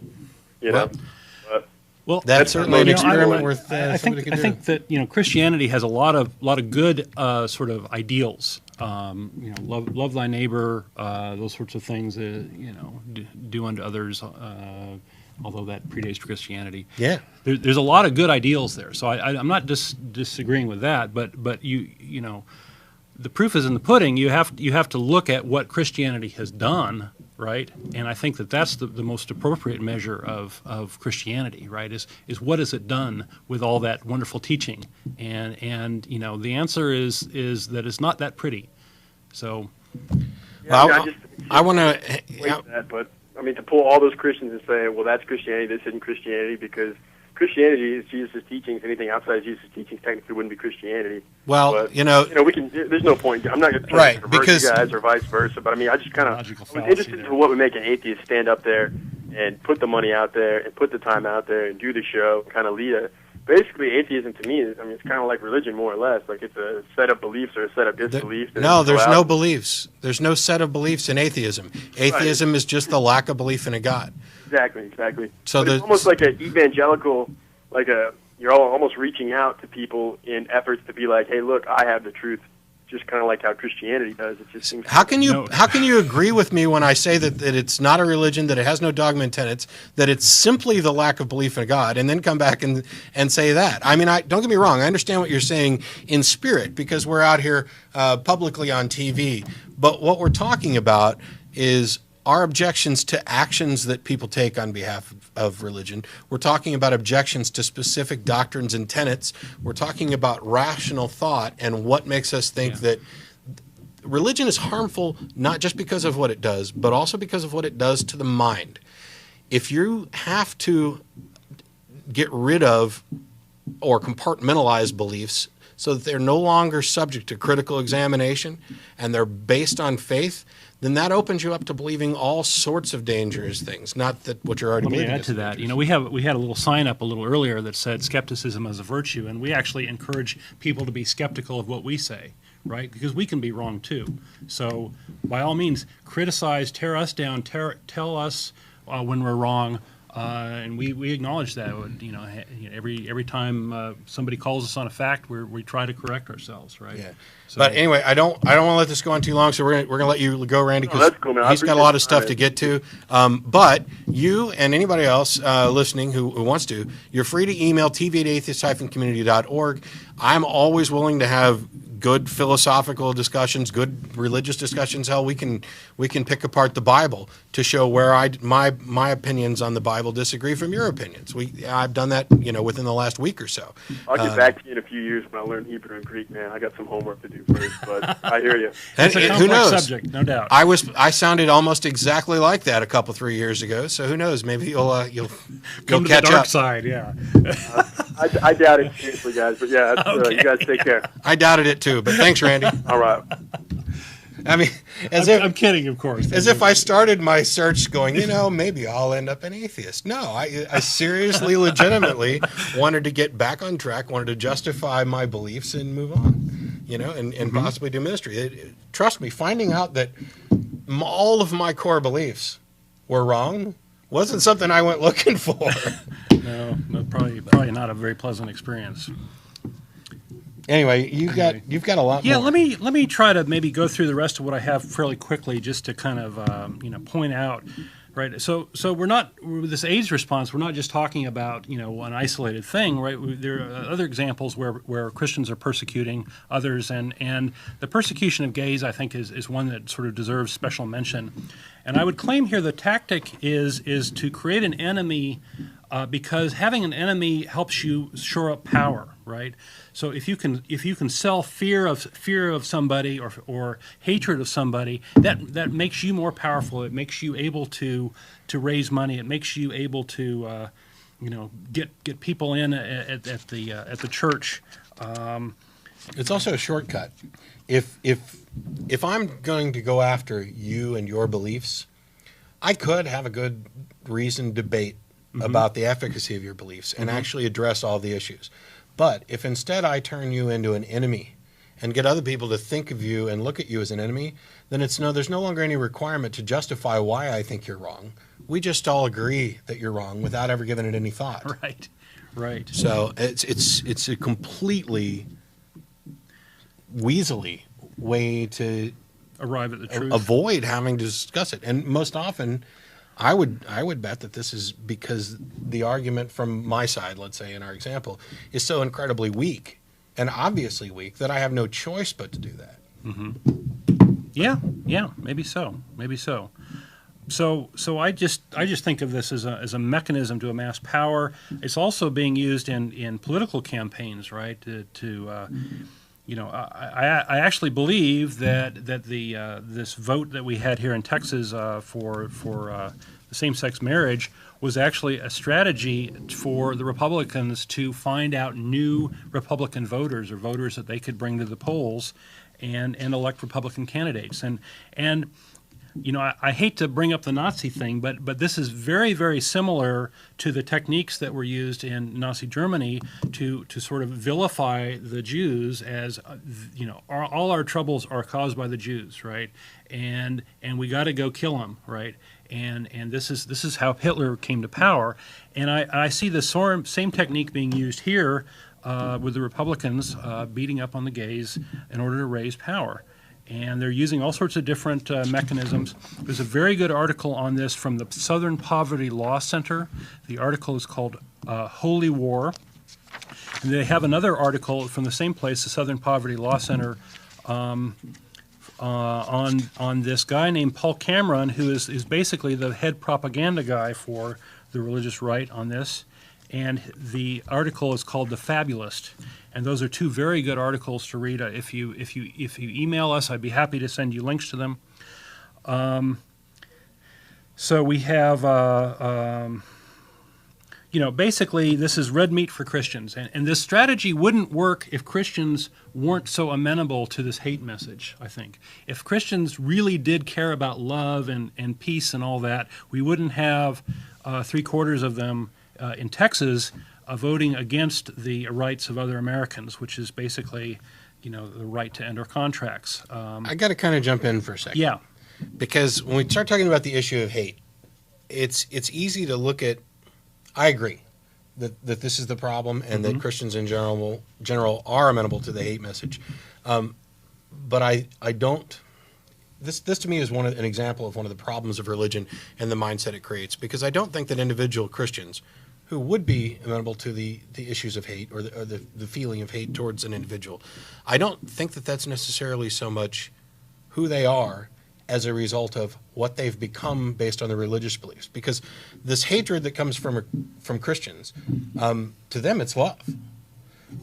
Well, that's certainly an experiment worth I think that Christianity has a lot of good sort of ideals. Love thy neighbor, those sorts of things. Do unto others. Although that predates Christianity. Yeah, there's a lot of good ideals there. So I'm not disagreeing with that. But you know, the proof is in the pudding. You have to look at what Christianity has done. Right, and I think that that's the most appropriate measure of Christianity, right? Is what has it done with all that wonderful teaching, and the answer is that it's not that pretty. So, I want to. But I mean, to pull all those Christians and say, well, that's Christianity, this isn't Christianity, because Christianity is Jesus' teachings. Anything outside of Jesus' teachings technically wouldn't be Christianity. Well, but, we can. There's no point. I'm not going to try to convert you guys or vice versa. But I mean, I just kind of was interested in what would make an atheist stand up there and put the money out there and put the time out there and do the show, kind of lead it. Basically, atheism to me is, it's kind of like religion, more or less. Like it's a set of beliefs or a set of disbeliefs. No, there's no beliefs. There's no set of beliefs in atheism. Atheism is just the lack of belief in a God. Exactly. So it's almost like an evangelical, you're all almost reaching out to people in efforts to be like, hey, look, I have the truth. Just kind of like how Christianity does. It just seems. How can you agree with me when I say that it's not a religion, that it has no dogma and tenets, that it's simply the lack of belief in a God, and then come back and say that? I mean, don't get me wrong. I understand what you're saying in spirit, because we're out here publicly on TV. But what we're talking about is our objections to actions that people take on behalf of religion. We're talking about objections to specific doctrines and tenets. We're talking about rational thought and what makes us think that religion is harmful, not just because of what it does, but also because of what it does to the mind. If you have to get rid of or compartmentalize beliefs so that they're no longer subject to critical examination and they're based on faith, then that opens you up to believing all sorts of dangerous things, not that what you're already believing. Let me add to that. We had a little sign up a little earlier that said skepticism as a virtue, and we actually encourage people to be skeptical of what we say, right? Because we can be wrong too. So by all means, criticize, tear us down, tell us when we're wrong. And we acknowledge that. Every time somebody calls us on a fact, we try to correct ourselves, right? Yeah. So, but anyway, I don't want to let this go on too long, so we're gonna let you go, Randy, because he's got a lot of stuff to get to. But you and anybody else listening who wants to, you're free to email tv@atheist-community.org. I'm always willing to have good philosophical discussions, good religious discussions. Hell, we can pick apart the Bible to show where my opinions on the Bible disagree from your opinions. I've done that, within the last week or so. I'll get back to you in a few years when I learn Hebrew and Greek, man. I got some homework to do first, but I hear you. It's a complex subject, no doubt. I sounded almost exactly like that 3 years ago. So who knows? Maybe you'll come to catch the dark up. Side, yeah. I doubt it, seriously, guys. But yeah, you guys take care. I doubted it too, but thanks, Randy. All right. I mean, I'm kidding, of course. As if I started my search going, maybe I'll end up an atheist. No, I seriously, legitimately wanted to get back on track, wanted to justify my beliefs and move on, and possibly do ministry. Trust me, finding out that all of my core beliefs were wrong wasn't something I went looking for. No, probably not a very pleasant experience. Anyway, you've got a lot more. Yeah, let me try to maybe go through the rest of what I have fairly quickly, just to kind of point out, right? So we're not with this AIDS response. We're not just talking about an isolated thing, right? There are other examples where Christians are persecuting others, and the persecution of gays, I think, is one that sort of deserves special mention. And I would claim here the tactic is to create an enemy, because having an enemy helps you shore up power, right? So if you can sell fear of somebody or hatred of somebody, that makes you more powerful. It makes you able to raise money. It makes you able to get people in at the church. It's also a shortcut. If I'm going to go after you and your beliefs, I could have a good reasoned debate about the efficacy of your beliefs and actually address all the issues. But if instead I turn you into an enemy and get other people to think of you and look at you as an enemy, then there's no longer any requirement to justify why I think you're wrong. We just all agree that you're wrong without ever giving it any thought. Right. So it's a completely weaselly way to arrive at the truth. Avoid having to discuss it. And most often, I would bet that this is because the argument from my side, let's say in our example, is so incredibly weak and obviously weak that I have no choice but to do that. Yeah, maybe so. So I just think of this as a mechanism to amass power. It's also being used in political campaigns, right? I actually believe that the this vote that we had here in Texas for same-sex marriage was actually a strategy for the Republicans to find out new Republican voters or voters that they could bring to the polls and elect Republican candidates. And I hate to bring up the Nazi thing, but this is very, very similar to the techniques that were used in Nazi Germany to sort of vilify the Jews as, all our troubles are caused by the Jews, right? And we got to go kill them, right? And this is how Hitler came to power. And I see the same technique being used here with the Republicans beating up on the gays in order to raise power. And they're using all sorts of different mechanisms. There's a very good article on this from the Southern Poverty Law Center. The article is called Holy War. And they have another article from the same place, the Southern Poverty Law Center, on this guy named Paul Cameron, who is basically the head propaganda guy for the religious right on this. And the article is called The Fabulist. And those are two very good articles to read. If you email us, I'd be happy to send you links to them. So we have, basically this is red meat for Christians. And this strategy wouldn't work if Christians weren't so amenable to this hate message, I think. If Christians really did care about love and peace and all that, we wouldn't have 3/4 of them in Texas voting against the rights of other Americans, which is basically, the right to end our contracts. I got to kind of jump in for a second. Yeah. Because when we start talking about the issue of hate, it's easy to look at. I agree that this is the problem, and that Christians in general are amenable to the hate message. But I don't. This to me is an example of one of the problems of religion and the mindset it creates. Because I don't think that individual Christians who would be amenable to the issues of hate or the feeling of hate towards an individual, I don't think that that's necessarily so much who they are as a result of what they've become based on their religious beliefs. Because this hatred that comes from Christians, to them it's love.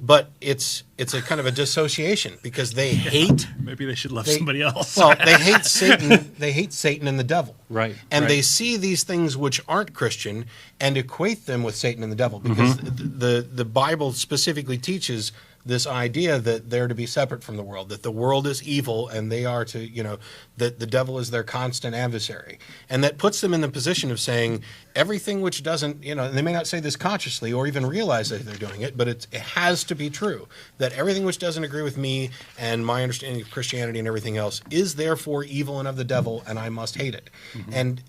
But it's a kind of a dissociation because they hate. Maybe they should love somebody else. Well, they hate Satan. They hate Satan and the devil. Right. And they see these things which aren't Christian and equate them with Satan and the devil because the Bible specifically teaches this idea that they're to be separate from the world, that the world is evil and they are to, that the devil is their constant adversary. And that puts them in the position of saying everything which doesn't, and they may not say this consciously or even realize that they're doing it, but it has to be true, that everything which doesn't agree with me and my understanding of Christianity and everything else is therefore evil and of the devil, and I must hate it. Mm-hmm. And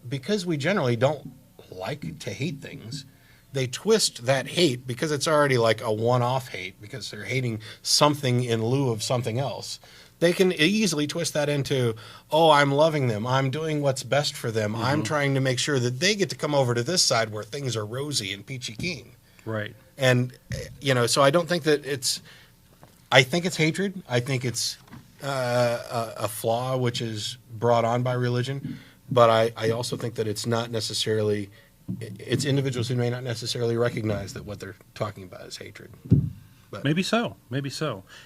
because we generally don't like to hate things, they twist that hate, because it's already like a one-off hate, because they're hating something in lieu of something else. They can easily twist that into, oh, I'm loving them, I'm doing what's best for them, mm-hmm. I'm trying to make sure that they get to come over to this side where things are rosy and peachy keen. Right. And, so I don't think that I think it's hatred. I think it's a flaw which is brought on by religion. But I also think that it's not necessarily, it's individuals who may not necessarily recognize that what they're talking about is hatred. But maybe so.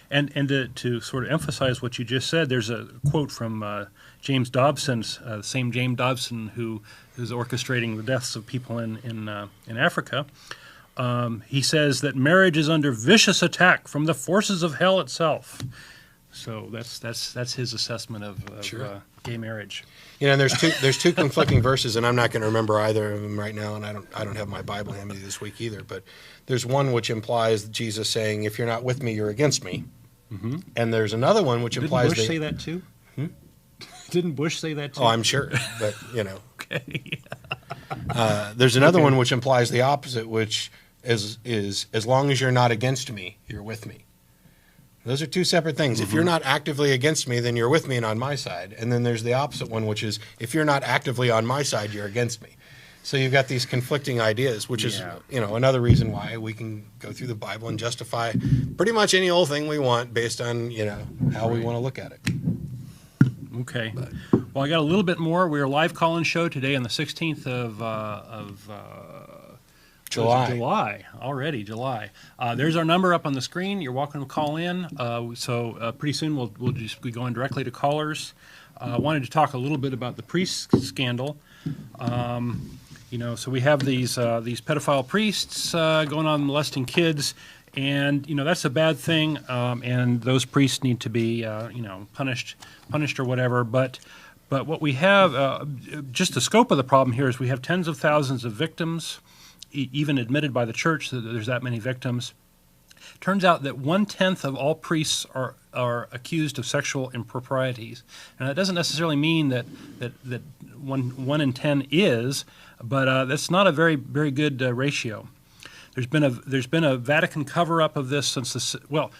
And to sort of emphasize what you just said, there's a quote from James Dobson, the same James Dobson who's orchestrating the deaths of people in Africa. He says that marriage is under vicious attack from the forces of hell itself. So that's his assessment of sure. Gay marriage. And there's two conflicting verses, and I'm not going to remember either of them right now, and I don't have my Bible handy this week either. But there's one which implies Jesus saying, "If you're not with me, you're against me," mm-hmm. and there's another one which implies. Didn't Bush say that too? Didn't Bush say that too? Oh, I'm sure, but Okay. There's another one which implies the opposite, which is as long as you're not against me, you're with me. Those are two separate things. Mm-hmm. If you're not actively against me, then you're with me and on my side. And then there's the opposite one, which is if you're not actively on my side, you're against me. So you've got these conflicting ideas, which is another reason why we can go through the Bible and justify pretty much any old thing we want based on how we want to look at it. Okay. Well, I got a little bit more. We're a live call-in show today on the 16th of July. Already, July. There's our number up on the screen. You're welcome to call in. So pretty soon we'll just be going directly to callers. I wanted to talk a little bit about the priest scandal. So we have these pedophile priests going on molesting kids, and that's a bad thing. And those priests need to be punished or whatever. But what we have, just the scope of the problem here is we have tens of thousands of victims. Even admitted by the church that there's that many victims. Turns out that 1/10 of all priests are accused of sexual improprieties, and that doesn't necessarily mean that one in 10 is, but that's not a very very good ratio. There's been a Vatican cover up of this since the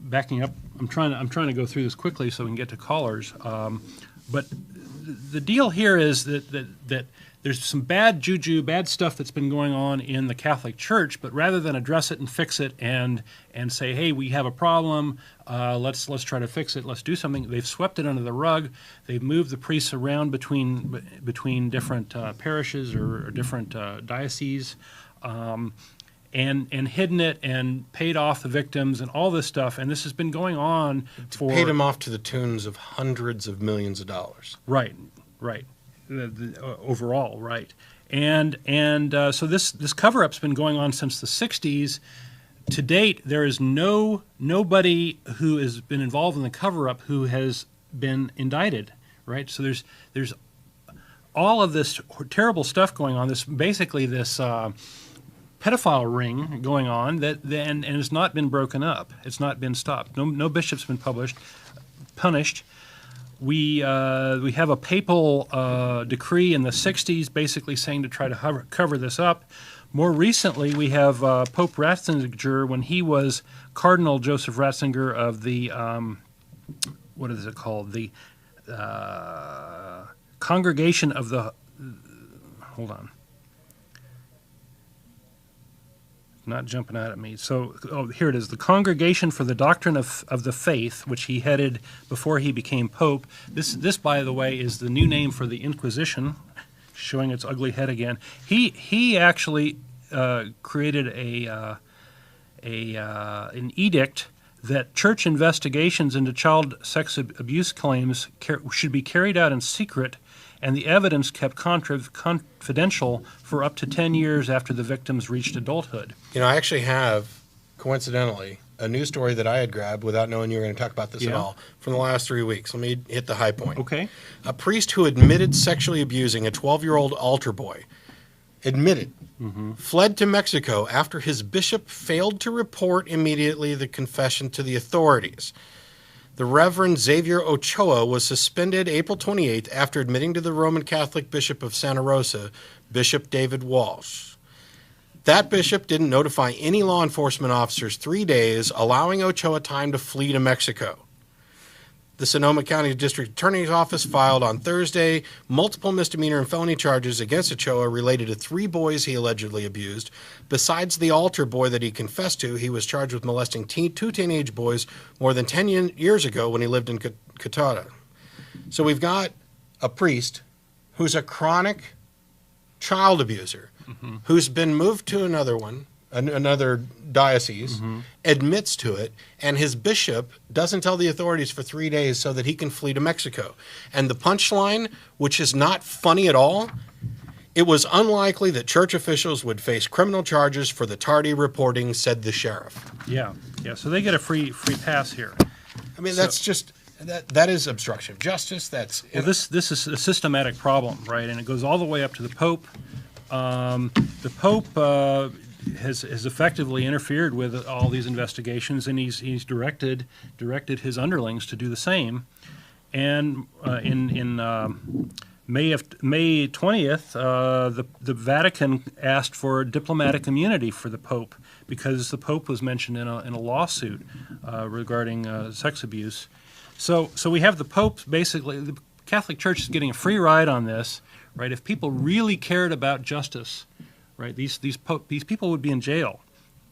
backing up. I'm trying to go through this quickly so we can get to callers. But the deal here is that there's some bad juju, bad stuff that's been going on in the Catholic Church, but rather than address it and fix it and say, hey, we have a problem, let's try to fix it, let's do something, they've swept it under the rug. They've moved the priests around between different parishes or different dioceses, and hidden it and paid off the victims and all this stuff. And this has been going on paid them off to the tunes of hundreds of millions of dollars. Right. Overall, right, and so this cover-up's been going on since the 60s. To date, there is nobody who has been involved in the cover-up who has been indicted, right? So there's all of this terrible stuff going on. This pedophile ring going on and it's not been broken up. It's not been stopped. No bishop's been punished. We have a papal decree in the 60s basically saying to try to cover this up. More recently, we have Pope Ratzinger, when he was Cardinal Joseph Ratzinger of the, what is it called? The Congregation of the, hold on. Not jumping out at me. So, here it is. The Congregation for the Doctrine of the Faith, which he headed before he became Pope. This, by the way, is the new name for the Inquisition, showing its ugly head again. He actually created an edict that church investigations into child sex abuse claims should be carried out in secret and the evidence kept confidential for up to 10 years after the victims reached adulthood. You know, I actually have, coincidentally, a news story that I had grabbed without knowing you were going to talk about this at all from the last 3 weeks. Let me hit the high point. Okay. A priest who admitted sexually abusing a 12-year-old altar boy, fled to Mexico after his bishop failed to report immediately the confession to the authorities. The Reverend Xavier Ochoa was suspended April 28th after admitting to the Roman Catholic Bishop of Santa Rosa, Bishop David Walsh. That bishop didn't notify any law enforcement officers 3 days, allowing Ochoa time to flee to Mexico. The Sonoma County District Attorney's Office filed on Thursday multiple misdemeanor and felony charges against Ochoa related to 3 boys he allegedly abused. Besides the altar boy that he confessed to, he was charged with molesting 2 teenage boys more than 10 years ago when he lived in Qatar. So we've got a priest who's a chronic child abuser, who's been moved to another diocese, admits to it, and his bishop doesn't tell the authorities for 3 days so that he can flee to Mexico. And the punchline, which is not funny at all, it was unlikely that church officials would face criminal charges for the tardy reporting, said the sheriff. Yeah. So they get a free pass here. I mean, that's just that is obstruction of justice. Well, this is a systematic problem, right? And it goes all the way up to the Pope. The Pope has effectively interfered with all these investigations, and he's directed his underlings to do the same. And in May 20th, the Vatican asked for diplomatic immunity for the Pope because the Pope was mentioned in a lawsuit regarding sex abuse. So we have the Pope, basically, the Catholic Church is getting a free ride on this, right? If people really cared about justice, right, these people would be in jail,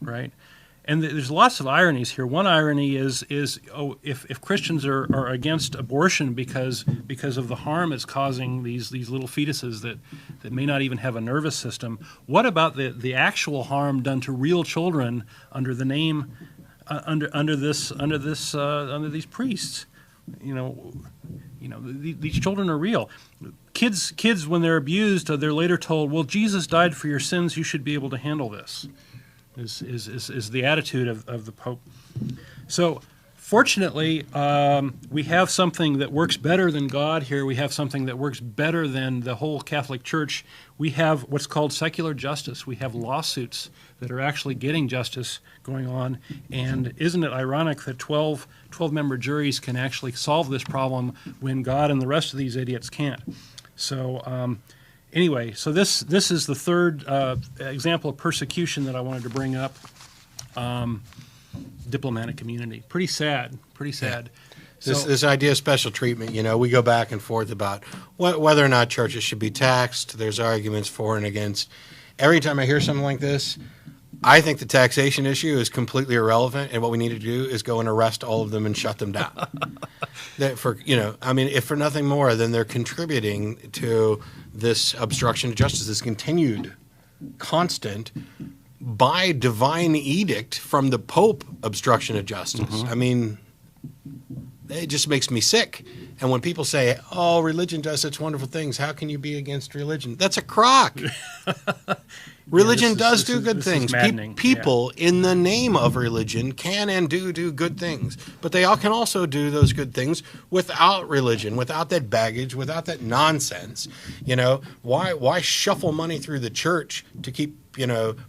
right? And there's lots of ironies here. One irony is if Christians are against abortion because of the harm it's causing these little fetuses that may not even have a nervous system, what about the actual harm done to real children under the name under these priests? These children are real. Kids, when they're abused, they're later told, "Well, Jesus died for your sins. You should be able to handle this." Is the attitude of the Pope. So, fortunately, we have something that works better than God here. We have something that works better than the whole Catholic Church. We have what's called secular justice. We have lawsuits that are actually getting justice going on. And isn't it ironic that 12-member juries can actually solve this problem when God and the rest of these idiots can't? So anyway, so this is the third example of persecution that I wanted to bring up. Diplomatic immunity. Pretty sad. Yeah. This idea of special treatment, we go back and forth about whether or not churches should be taxed. There's arguments for and against. Every time I hear something like this, I think the taxation issue is completely irrelevant, and what we need to do is go and arrest all of them and shut them down. If for nothing more, then they're contributing to this obstruction of justice, this continued, constant, by divine edict from the Pope obstruction of justice. I mean, it just makes me sick. And when people say, "Oh, religion does such wonderful things, how can you be against religion?" That's a crock. Religion does do good things. People, in the name of religion, can and do good things. But they all can also do those good things without religion, without that baggage, without that nonsense. Why shuffle money through the church to keep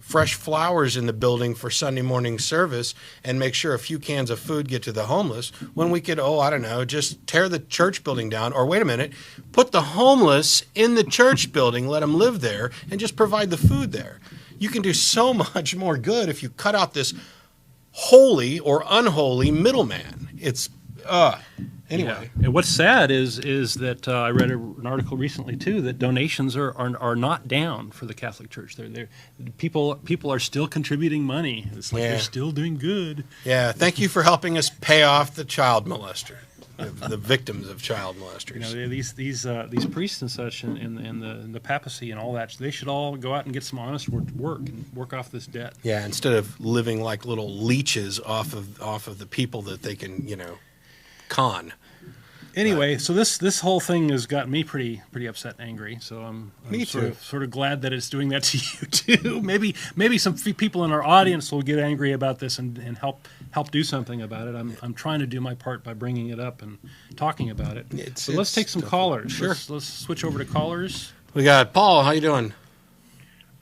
fresh flowers in the building for Sunday morning service and make sure a few cans of food get to the homeless when we could, just tear the church building down, or wait a minute, put the homeless in the church building, let them live there, and just provide the food there. You can do so much more good if you cut out this holy or unholy middleman. It's, anyway. Yeah. And what's sad is that I read an article recently too that donations are not down for the Catholic Church. People are still contributing money. It's like they're still doing good. Yeah. Thank you for helping us pay off the child molester. the victims of child You molesters. know, these priests and such, and the papacy and all that, they should all go out and get some honest work and work off this debt. Yeah, instead of living like little leeches off of the people that they can, con. Anyway, so this whole thing has got me pretty upset and angry. So I'm Me sort too. of glad that it's doing that to you too. Maybe some people in our audience will get angry about this and help do something about it. I'm trying to do my part by bringing it up and talking about it. So let's take some callers. Sure. Let's switch over to callers. We got Paul. How you doing?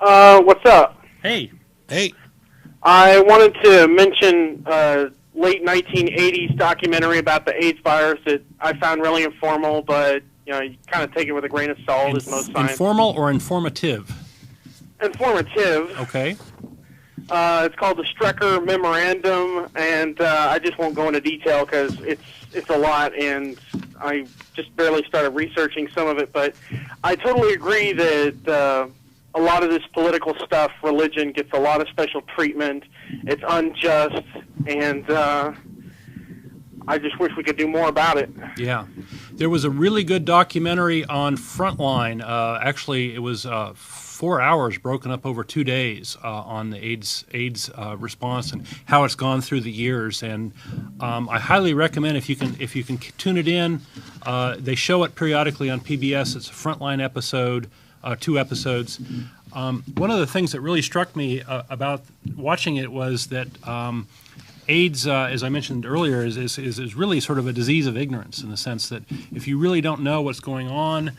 What's up? Hey, Hey. I wanted to mention late 1980s documentary about the AIDS virus that I found really informal, but you kind of take it with a grain of salt, as most science. informal or informative? Informative. Okay. It's called the Strecker Memorandum, and I just won't go into detail because it's a lot, and I just barely started researching some of it. But I totally agree that a lot of this political stuff, religion, gets a lot of special treatment. It's unjust, and I just wish we could do more about it. Yeah. There was a really good documentary on Frontline. Actually, it was 4 hours broken up over 2 days on the AIDS response and how it's gone through the years. And I highly recommend if you can tune it in. They show it periodically on PBS. It's a Frontline episode, 2 episodes. One of the things that really struck me about watching it was that AIDS, as I mentioned earlier, is really sort of a disease of ignorance, in the sense that if you really don't know what's going on,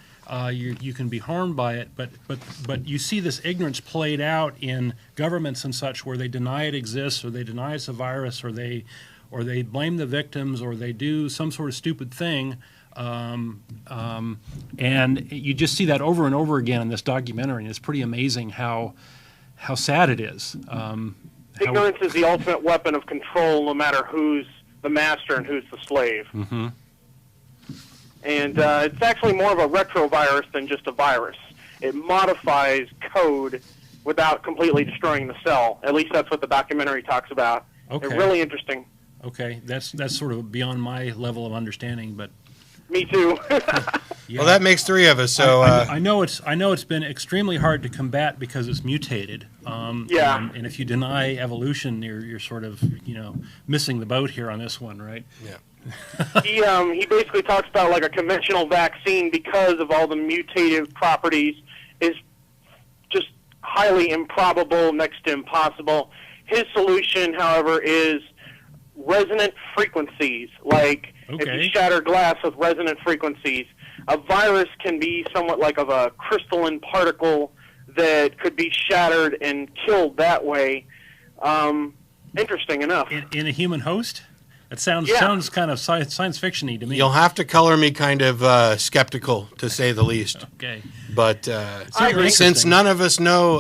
you can be harmed by it. But you see this ignorance played out in governments and such, where they deny it exists, or they deny it's a virus, or they blame the victims, or they do some sort of stupid thing. And you just see that over and over again in this documentary, and it's pretty amazing how sad it is. Ignorance is the ultimate weapon of control, no matter who's the master and who's the slave. Mm-hmm. And it's actually more of a retrovirus than just a virus. It modifies code without completely destroying the cell. At least that's what the documentary talks about. Okay. It's really interesting. Okay, that's sort of beyond my level of understanding, but Me too. yeah. Well, that makes 3 of us. So I know it's been extremely hard to combat because it's mutated. Yeah. And if you deny evolution, you're sort of missing the boat here on this one, right? yeah. He basically talks about like a conventional vaccine, because of all the mutative properties, is just highly improbable, next to impossible. His solution, however, is resonant frequencies. Like if Okay. you shatter glass with resonant frequencies, a virus can be somewhat like of a crystalline particle that could be shattered and killed that way. Interesting enough. In a human host? That sounds Yeah. sounds kind of science fiction-y to me. You'll have to color me kind of skeptical, to say the least. Okay. But I agree. since none of us know,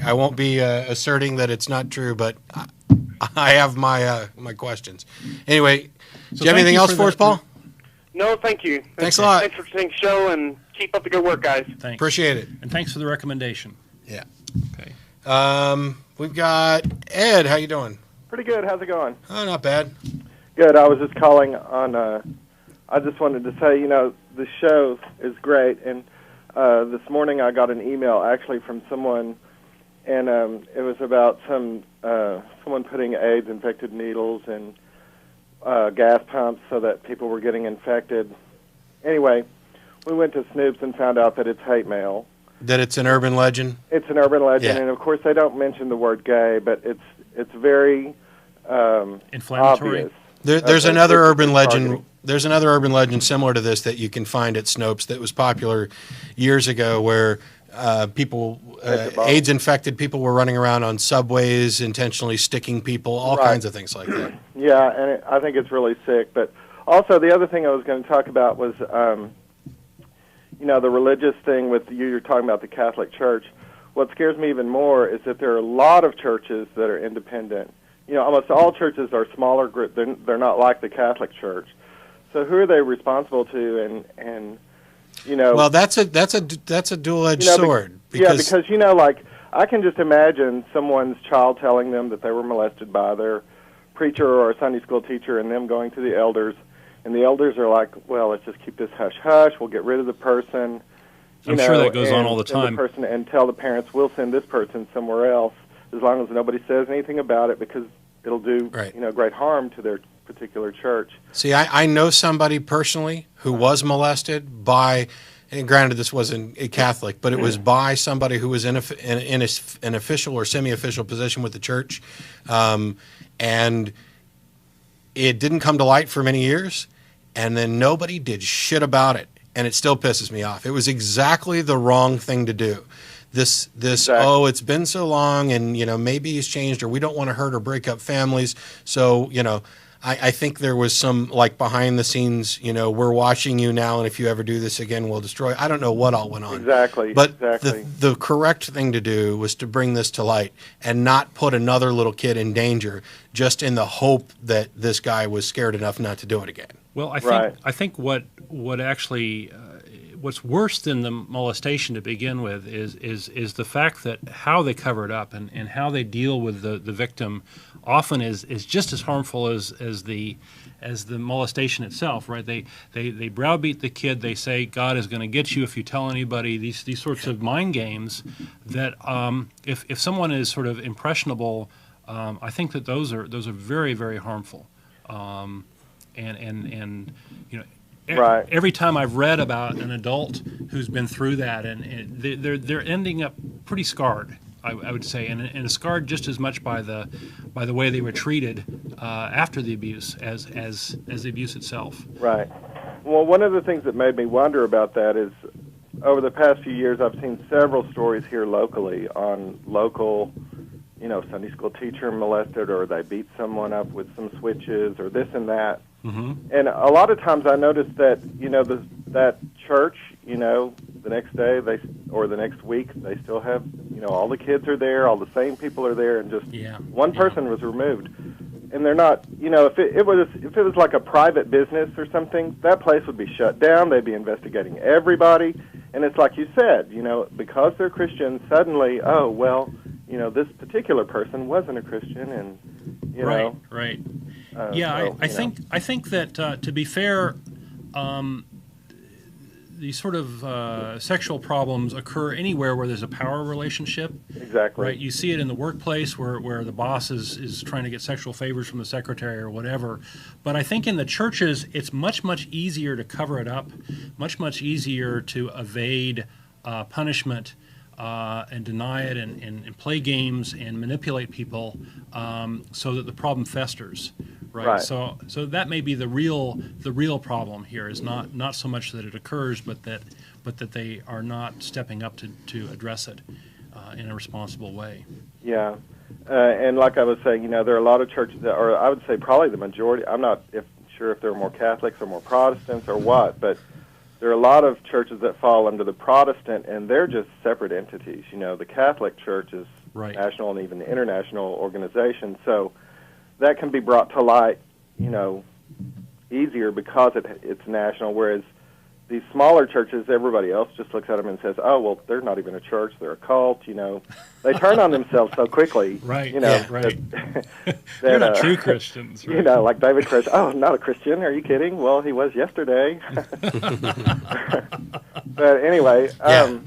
I won't be asserting that it's not true, but I have my my questions. Anyway, do you have thank anything you else for for us, the- Paul? No, thank you. Thanks a lot. Thanks for the show, and keep up the good work, guys. Thanks. Appreciate it. And thanks for the recommendation. Yeah. Okay. We've got Ed. How you doing? Pretty good. How's it going? Oh, not bad. Good. I was just calling on. I just wanted to say, the show is great, and this morning I got an email actually from someone, and it was about someone putting AIDS-infected needles in gas pumps so that people were getting infected. Anyway, we went to Snoops and found out that it's hate mail. That it's an urban legend. It's an urban legend, Yeah. and of course they don't mention the word gay, but it's very Inflammatory. obvious. There's Okay, another it's urban legend. targeting. There's another urban legend similar to this that you can find at Snopes that was popular years ago, where people, AIDS-infected people, were running around on subways, intentionally sticking people, all Right. kinds of things like that. Yeah, and I think it's really sick. But also, the other thing I was going to talk about was, the religious thing with you're talking about the Catholic Church. What scares me even more is that there are a lot of churches that are independent. Almost all churches are smaller group. They're not like the Catholic Church. So who are they responsible to? And Well, that's a dual-edged sword. because I can just imagine someone's child telling them that they were molested by their preacher or a Sunday school teacher, and them going to the elders and the elders are like, well, let's just keep this hush-hush, we'll get rid of the person. I'm sure that goes on all the time. And tell the parents, we'll send this person somewhere else, as long as nobody says anything about it, because it'll do great harm to their particular church. See, I know somebody personally who was molested by, and granted this wasn't a Catholic, but it was by somebody who was in an official or semi-official position with the church, and it didn't come to light for many years, and then nobody did shit about it, and it still pisses me off. It was exactly the wrong thing to do. Oh, it's been so long, and maybe he's changed, or we don't want to hurt or break up families, so I think there was some behind the scenes, we're watching you now, and if you ever do this again, we'll destroy. I don't know what all went on. Exactly. But the correct thing to do was to bring this to light and not put another little kid in danger, just in the hope that this guy was scared enough not to do it again. Well, I think what actually what's worse than the molestation to begin with is the fact that how they cover it up and how they deal with the victim often is just as harmful as the molestation itself, right? They browbeat the kid. They say God is going to get you if you tell anybody. These sorts of mind games that if someone is sort of impressionable, I think that those are very, very harmful. Every time I've read about an adult who's been through that, and they're ending up pretty scarred, I would say, and scarred just as much by the way they were treated after the abuse as the abuse itself. Right. Well, one of the things that made me wonder about that is, over the past few years, I've seen several stories here locally on local, Sunday school teacher molested, or they beat someone up with some switches, or this and that. Mm-hmm. And a lot of times I noticed that, that church, the next day or the next week, they still have, all the kids are there, all the same people are there, and just one person was removed. And they're not, if it was like a private business or something, that place would be shut down. They'd be investigating everybody. And it's like you said, because they're Christians, suddenly, oh, well, this particular person wasn't a Christian, and, Right. I think that to be fair, these sort of sexual problems occur anywhere where there's a power relationship. Exactly. Right. You see it in the workplace where the boss is trying to get sexual favors from the secretary or whatever. But I think in the churches, it's much, much easier to cover it up, much easier to evade punishment and deny it and play games and manipulate people so that the problem festers. Right. So that may be the real problem here, is not so much that it occurs, but that they are not stepping up to address it in a responsible way. Yeah, and like I was saying, there are a lot of churches that, or I would say probably the majority. I'm not sure if there are more Catholics or more Protestants or what, but there are a lot of churches that fall under the Protestant, and they're just separate entities. The Catholic Church is national and even international organization, so that can be brought to light, easier because it's national, whereas these smaller churches, everybody else just looks at them and says, oh, well, they're not even a church, they're a cult, They turn on themselves so quickly. Right, that, They're not true Christians. Right? Like David Christ, oh, not a Christian, are you kidding? Well, he was yesterday. But anyway, I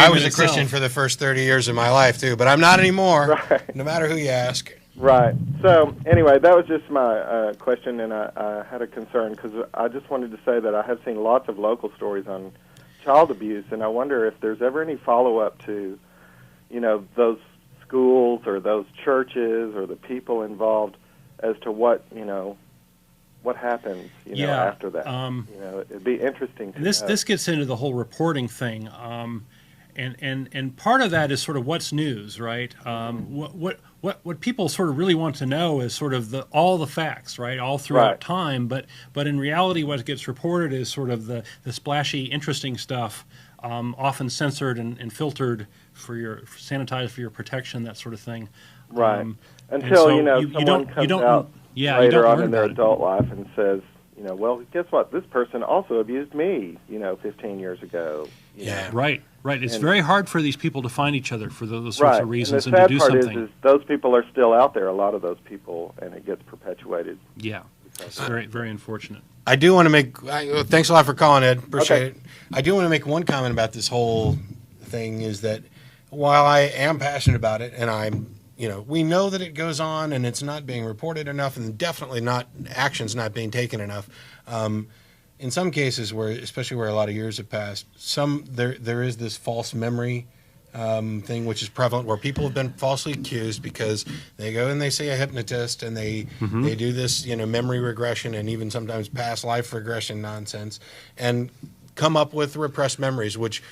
was a Christian for the first 30 years of my life, too, but I'm not anymore, no matter who you ask. Right. So, anyway, that was just my question, and I had a concern, because I just wanted to say that I have seen lots of local stories on child abuse, and I wonder if there's ever any follow-up to, those schools or those churches or the people involved as to what happens, after that. It'd be interesting to know. This gets into the whole reporting thing, and part of that is sort of what's news, right? What people sort of really want to know is sort of all the facts, right, all throughout time. But in reality, what gets reported is sort of the splashy, interesting stuff, often censored and filtered sanitized for your protection, that sort of thing. Right. Until someone comes out later on in their adult life and says, well, guess what? This person also abused me, 15 years ago. Yeah. Right. It's very hard for these people to find each other for those sorts of reasons and to do something. The sad part is those people are still out there, a lot of those people, and it gets perpetuated. Yeah. It's very, very unfortunate. I do want to make. Thanks a lot for calling, Ed. Appreciate it. I do want to make one comment about this whole thing. Is that while I am passionate about it, and we know that it goes on, and it's not being reported enough, and definitely not actions not being taken enough. In some cases, especially where a lot of years have passed, there is this false memory thing, which is prevalent, where people have been falsely accused because they go and they see a hypnotist and they do this memory regression and even sometimes past life regression nonsense and come up with repressed memories, which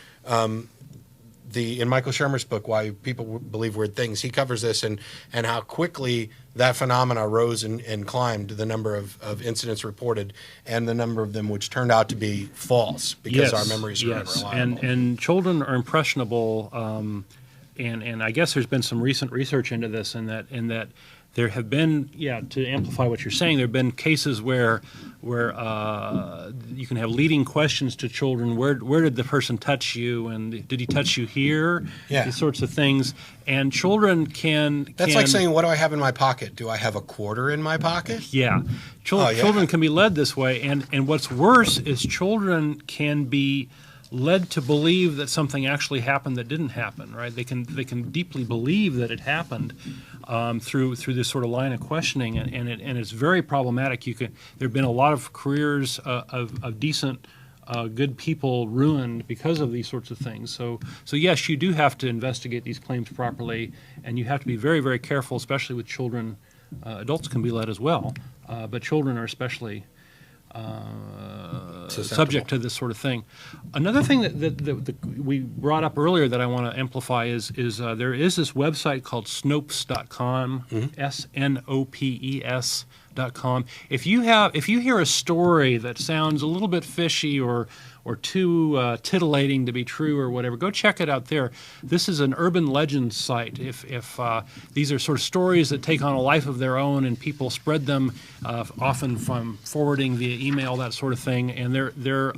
in Michael Shermer's book, Why People Believe Weird Things, he covers this and how quickly that phenomena rose and climbed, the number of incidents reported and the number of them which turned out to be false because our memories are unreliable. And children are impressionable, and I guess there's been some recent research into this, in that there have been, to amplify what you're saying, there have been cases where you can have leading questions to children. Where did the person touch you, and did he touch you here? Yeah. These sorts of things. And children can... That's like saying, what do I have in my pocket? Do I have a quarter in my pocket? Yeah. Children can be led this way. And what's worse is children can be led to believe that something actually happened that didn't happen, right? They can deeply believe that it happened through this sort of line of questioning, and it's very problematic. There have been a lot of careers of decent, good people ruined because of these sorts of things. So yes, you do have to investigate these claims properly, and you have to be very, very careful, especially with children. Adults can be led as well, but children are especially subject to this sort of thing. Another thing that we brought up earlier that I want to amplify is there is this website called Snopes.com, SNOPES.com. If you hear a story that sounds a little bit fishy or too titillating to be true or whatever, go check it out there. This is an urban legend site. If these are sort of stories that take on a life of their own and people spread them, often from forwarding via email, that sort of thing, and they're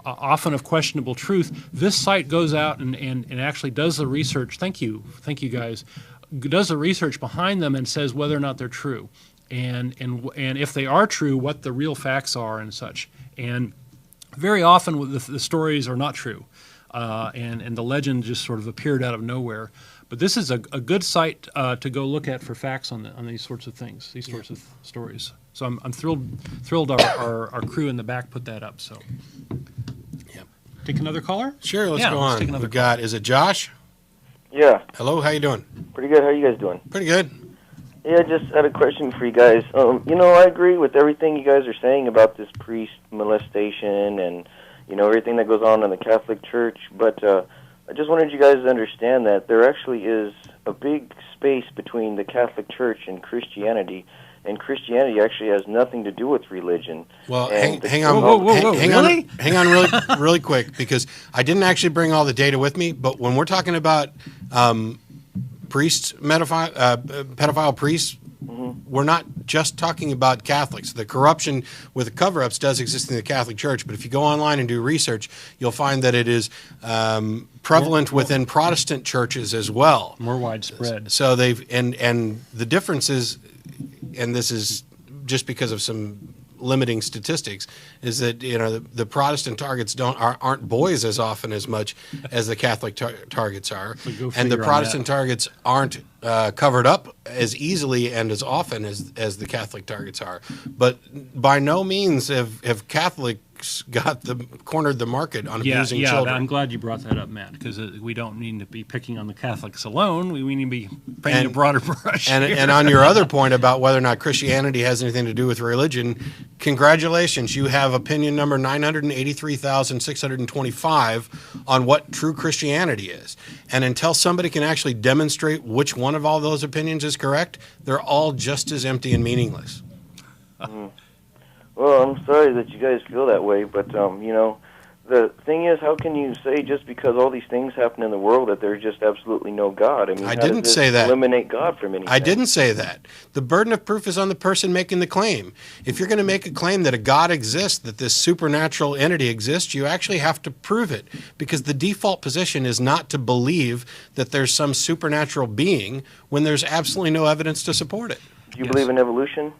often of questionable truth, this site goes out and actually does the research. Thank you guys. Does the research behind them and says whether or not they're true, and if they are true, what the real facts are and such. And very often the stories are not true, and the legend just sort of appeared out of nowhere. But this is a good site to go look at for facts on these sorts of things, these sorts of stories. So I'm thrilled our crew in the back put that up. So, take another caller? Sure, let's go on. We've got, is it Josh? Yeah. Hello, how you doing? Pretty good. How are you guys doing? Pretty good. Yeah, I just had a question for you guys. I agree with everything you guys are saying about this priest molestation and, everything that goes on in the Catholic Church. But I just wanted you guys to understand that there actually is a big space between the Catholic Church and Christianity. And Christianity actually has nothing to do with religion. Well, hang on really quick, because I didn't actually bring all the data with me, but when we're talking about pedophile priests, we're not just talking about Catholics. The corruption with the cover-ups does exist in the Catholic Church, but if you go online and do research, you'll find that it is prevalent within Protestant churches as well. More widespread. So and the difference is, and this is just because of some limiting statistics, is that the Protestant targets aren't boys as often as much as the Catholic targets are, and the Protestant targets aren't covered up as easily and as often as the Catholic targets are. But by no means have Catholics cornered the market on abusing children. I'm glad you brought that up, Matt, because we don't need to be picking on the Catholics alone. We need to be painting a broader brush. And on your other point about whether or not Christianity has anything to do with religion, congratulations, you have opinion number 983,625 on what true Christianity is. And until somebody can actually demonstrate which one of all those opinions is correct, they're all just as empty and meaningless. Well, I'm sorry that you guys feel that way, but, the thing is, how can you say just because all these things happen in the world that there's just absolutely no God? I mean, I didn't say that. Eliminate God from anything? I didn't say that. The burden of proof is on the person making the claim. If you're going to make a claim that a God exists, that this supernatural entity exists, you actually have to prove it, because the default position is not to believe that there's some supernatural being when there's absolutely no evidence to support it. Do you believe in evolution?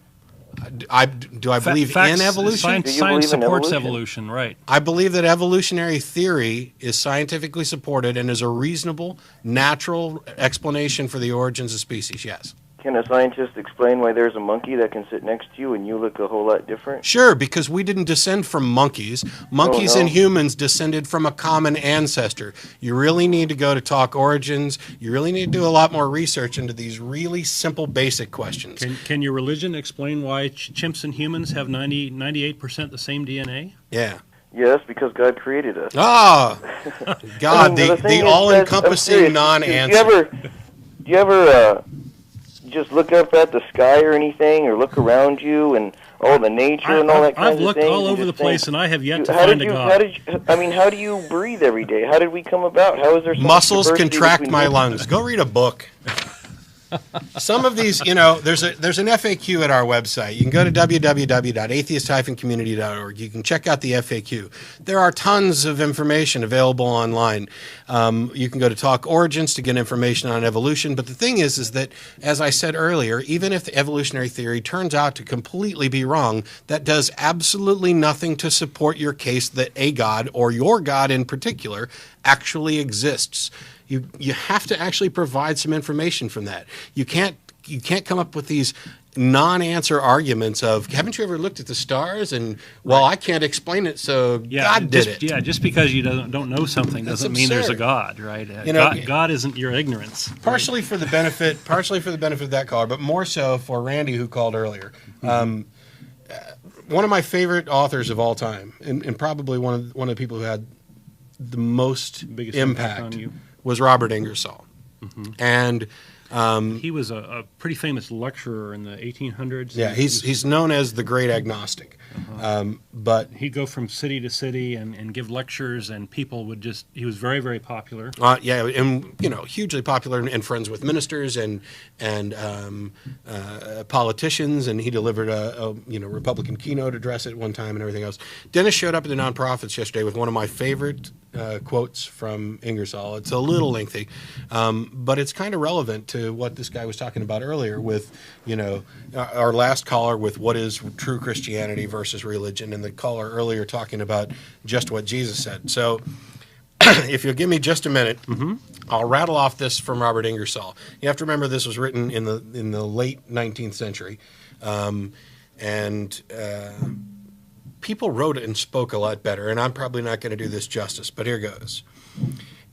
Do I believe in evolution? Do you Science believe in supports evolution? evolution, right? I believe that evolutionary theory is scientifically supported and is a reasonable, natural explanation for the origins of species, yes. Can a scientist explain why there's a monkey that can sit next to you and you look a whole lot different? Sure, because we didn't descend from monkeys. Monkeys no. and humans descended from a common ancestor. You really need to go to Talk Origins. You really need to do a lot more research into these really simple, basic questions. Can your religion explain why chimps and humans have 98% the same DNA? Yeah. Yes, because God created us. Ah, God, I mean, the thing the is, all-encompassing I'm non-answer. serious. Do you ever just look up at the sky or anything, or look around you and all the nature and all that kind of thing? I've looked all over the place, and I have yet to how find did a you, God. how do you breathe every day? How did we come about? How is there so much Muscles diversity contract between my humans? lungs. Go read a book. Some of these, there's an FAQ at our website. You can go to www.atheist-community.org. You can check out the FAQ. There are tons of information available online. You can go to Talk Origins to get information on evolution. But the thing is that, as I said earlier, even if the evolutionary theory turns out to completely be wrong, that does absolutely nothing to support your case that a God, or your God in particular, actually exists. You have to actually provide some information from that. You can't come up with these non-answer arguments of, haven't you ever looked at the stars? And, well, I can't explain it, so God did it. Yeah, just because you don't know something doesn't mean there's a God, right? God isn't your ignorance. Partially for the benefit of that caller, but more so for Randy, who called earlier. One of my favorite authors of all time, and probably one of the people who had the most Biggest impact on you. was Robert Ingersoll. And He was a pretty famous lecturer in the 1800s. yeah, he's known as the Great Agnostic. But he'd go from city to city and give lectures, and people would he was very, very popular. yeah, and hugely popular and friends with ministers and politicians, and he delivered a Republican keynote address at one time and everything else. Dennis showed up at the Nonprofits yesterday with one of my favorite quotes from Ingersoll. It's a little lengthy, but it's kind of relevant to what this guy was talking about earlier with, our last caller with what is true Christianity versus religion, and the caller earlier talking about just what Jesus said. So if you'll give me just a minute, I'll rattle off this from Robert Ingersoll. You have to remember this was written in the late 19th century, and people wrote it and spoke a lot better, and I'm probably not going to do this justice, but here goes.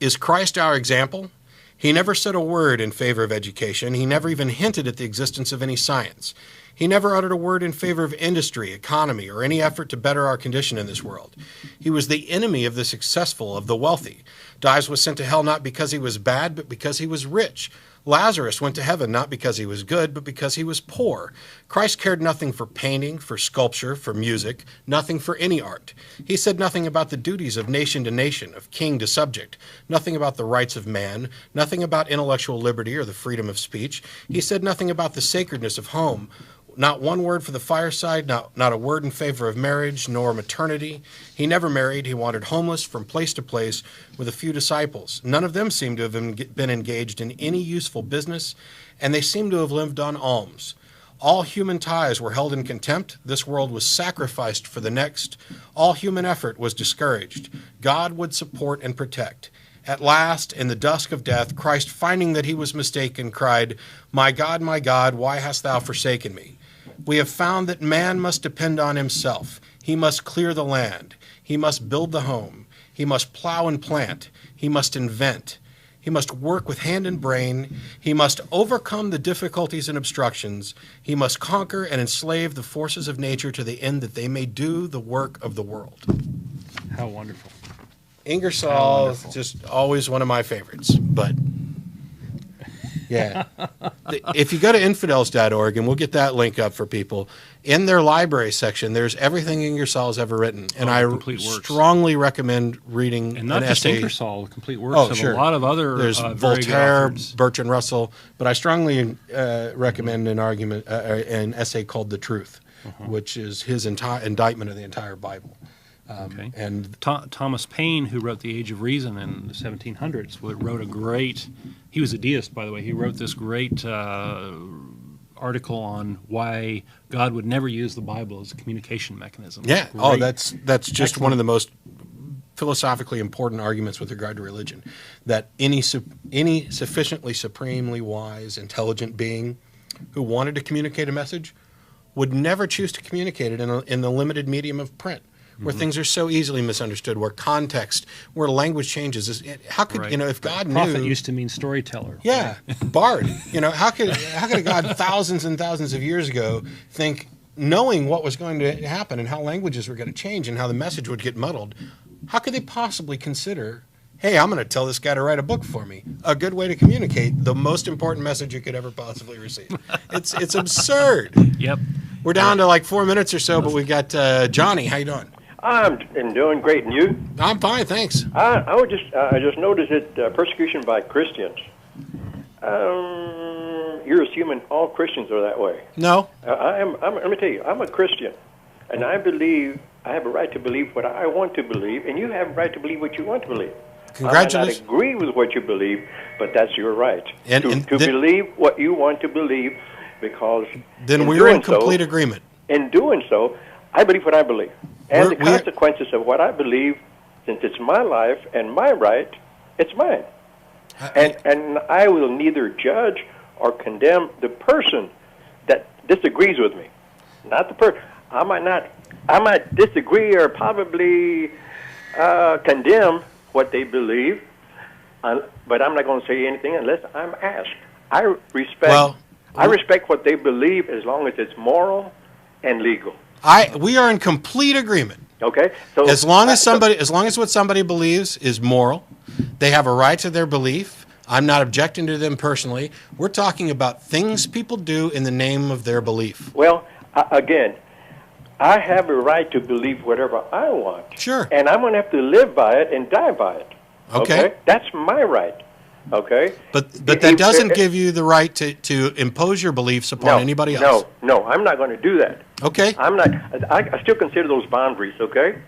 Is Christ our example? He never said a word in favor of education. He never even hinted at the existence of any science. He never uttered a word in favor of industry, economy, or any effort to better our condition in this world. He was the enemy of the successful, of the wealthy. Dives was sent to hell not because he was bad, but because he was rich. Lazarus went to heaven not because he was good, but because he was poor. Christ cared nothing for painting, for sculpture, for music, nothing for any art. He said nothing about the duties of nation to nation, of king to subject, nothing about the rights of man, nothing about intellectual liberty or the freedom of speech. He said nothing about the sacredness of home. Not one word for the fireside, not a word in favor of marriage, nor maternity. He never married. He wandered homeless from place to place with a few disciples. None of them seemed to have been engaged in any useful business, and they seemed to have lived on alms. All human ties were held in contempt. This world was sacrificed for the next. All human effort was discouraged. God would support and protect. At last, in the dusk of death, Christ, finding that he was mistaken, cried, my God, why hast thou forsaken me? We have found that man must depend on himself. He must clear the land. He must build the home. He must plow and plant. He must invent. He must work with hand and brain. He must overcome the difficulties and obstructions. He must conquer and enslave the forces of nature to the end that they may do the work of the world. How wonderful. Ingersoll is just always one of my favorites, but yeah. If you go to infidels.org, and we'll get that link up for people, in their library section, there's everything Ingersoll has ever written, and I strongly recommend reading and not an just essay. Ingersoll, the complete works of a lot of other There's very Voltaire, good authors. Bertrand Russell, but I strongly recommend an essay called "The Truth," which is his entire indictment of the entire Bible. And Thomas Paine, who wrote The Age of Reason in the 1700s, wrote he was a deist, by the way. He wrote this great article on why God would never use the Bible as a communication mechanism. Yeah. Great. Oh, that's just Excellent. one of the most philosophically important arguments with regard to religion, that any sufficiently supremely wise, intelligent being who wanted to communicate a message would never choose to communicate it in the limited medium of print, where things are so easily misunderstood, where context, where language changes. How could, Right. if God Prophet knew... used to mean storyteller. Yeah, bard. How could a God thousands and thousands of years ago think, knowing what was going to happen and how languages were going to change and how the message would get muddled, how could they possibly consider, hey, I'm going to tell this guy to write a book for me? A good way to communicate the most important message you could ever possibly receive. It's absurd. Yep. We're down to like 4 minutes or so, but we've got Johnny. How you doing? I'm doing great, and you? I'm fine, thanks. I just noticed that persecution by Christians. You're assuming all Christians are that way. No. Let me tell you, I'm a Christian, and I believe I have a right to believe what I want to believe, and you have a right to believe what you want to believe. Congratulations. I might not agree with what you believe, but that's your right And to believe what you want to believe, because then we're in complete agreement. In doing so, I believe what I believe. And We're- the consequences of what I believe, since it's my life and my right, it's mine. And I will neither judge or condemn the person that disagrees with me. Not the person. I might disagree or probably condemn what they believe, but I'm not going to say anything unless I'm asked. I respect what they believe as long as it's moral and legal. We are in complete agreement. Okay, so as long as what somebody believes is moral, they have a right to their belief. I'm not objecting to them personally. We're talking about things people do in the name of their belief. Well, again, I have a right to believe whatever I want. Sure. And I'm going to have to live by it and die by it. Okay. That's my right. Okay. But that doesn't give you the right to impose your beliefs upon anybody else. No, I'm not going to do that. Okay. I'm not. I still consider those boundaries. Okay.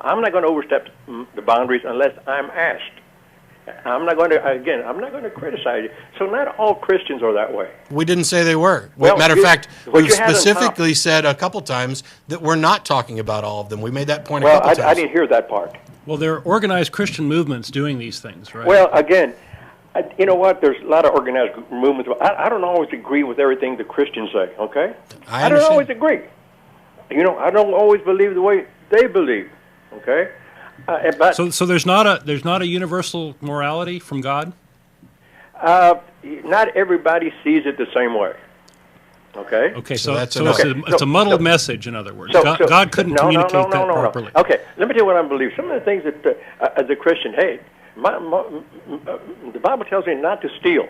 I'm not going to overstep the boundaries unless I'm asked. I'm not going to criticize you. So not all Christians are that way. We didn't say they were. Well, matter of fact, we you had on top- specifically said a couple times that we're not talking about all of them. We made that point a couple times. I didn't hear that part. Well, there are organized Christian movements doing these things, right? Well, again, you know what? There's a lot of organized movements. I don't always agree with everything the Christians say, okay? I don't always agree. I don't always believe the way they believe, okay? But so there's not a universal morality from God? not everybody sees it the same way. Okay? Okay, So so, that's so enough. it's a muddled message, in other words. So- God couldn't communicate that no. properly. Okay, let me tell you what I believe. Some of the things that, as a Christian, hey, the Bible tells me not to steal,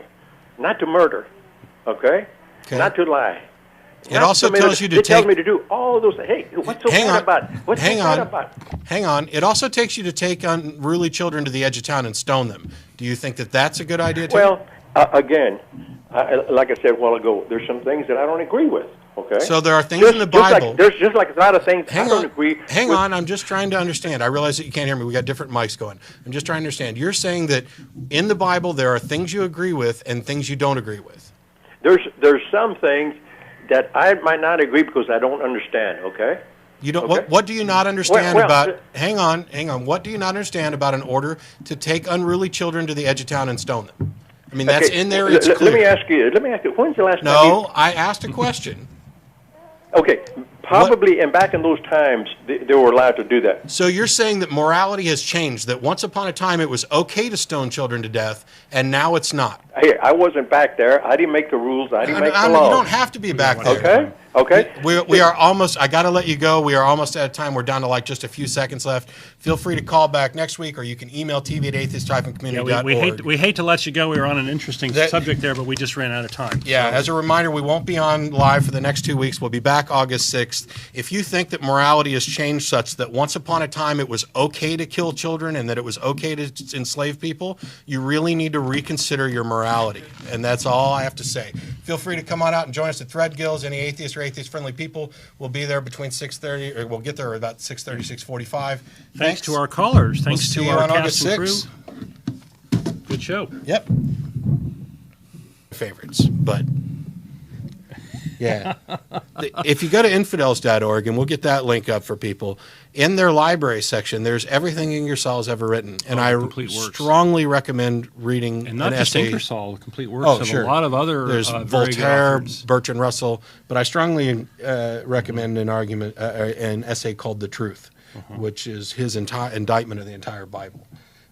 not to murder, okay? Not to lie. It also tells you to It tells take... me to do all of those. Hey, what's so bad about? What's so bad about? Hang on. It also takes you to take unruly children to the edge of town and stone them. Do you think that that's a good idea too? Well, again, like I said a while ago, there's some things that I don't agree with. Okay. So there are things in the Bible. There's just like a lot of things I don't agree. Hang on. I'm just trying to understand. I realize that you can't hear me. We got different mics going. I'm just trying to understand. You're saying that in the Bible there are things you agree with and things you don't agree with. There's some things that I might not agree because I don't understand. Okay. You don't. Okay. What do you not understand Well, about? Hang on. What do you not understand about an order to take unruly children to the edge of town and stone them? I mean, that's in there. It's clear. Let me ask you. When's the last time? No, I asked a question. Okay, probably, and back in those times, they were allowed to do that. So you're saying that morality has changed, that once upon a time it was okay to stone children to death, and now it's not. Hey, I wasn't back there. I didn't make the rules. I didn't make the laws. You don't have to be back there. Okay? Okay. We are almost, I got to let you go. We are almost out of time. We're down to like just a few seconds left. Feel free to call back next week, or you can email tv@atheist-community.org. we hate to let you go. We were on an interesting subject there, but we just ran out of time. Yeah, as a reminder, we won't be on live for the next 2 weeks. We'll be back August 6th. If you think that morality has changed such that once upon a time it was okay to kill children and that it was okay to enslave people, you really need to reconsider your morality. And that's all I have to say. Feel free to come on out and join us at Thread Guilds. Any atheist or atheist-friendly people will be there between 6:30, or we'll get there about 6:30, 6:45. Thanks to our callers. Thanks We'll see to you our on cast August and 6th. crew. Good show. Yep. Favorites, but Yeah. If you go to infidels.org, and we'll get that link up for people, in their library section, there's everything Ingersoll's ever written. And I strongly recommend reading and not an just essay. Ingersoll, the complete works of a lot of other There's very good Voltaire, authors. Bertrand Russell, but I strongly recommend an essay called The Truth, which is his indictment of the entire Bible.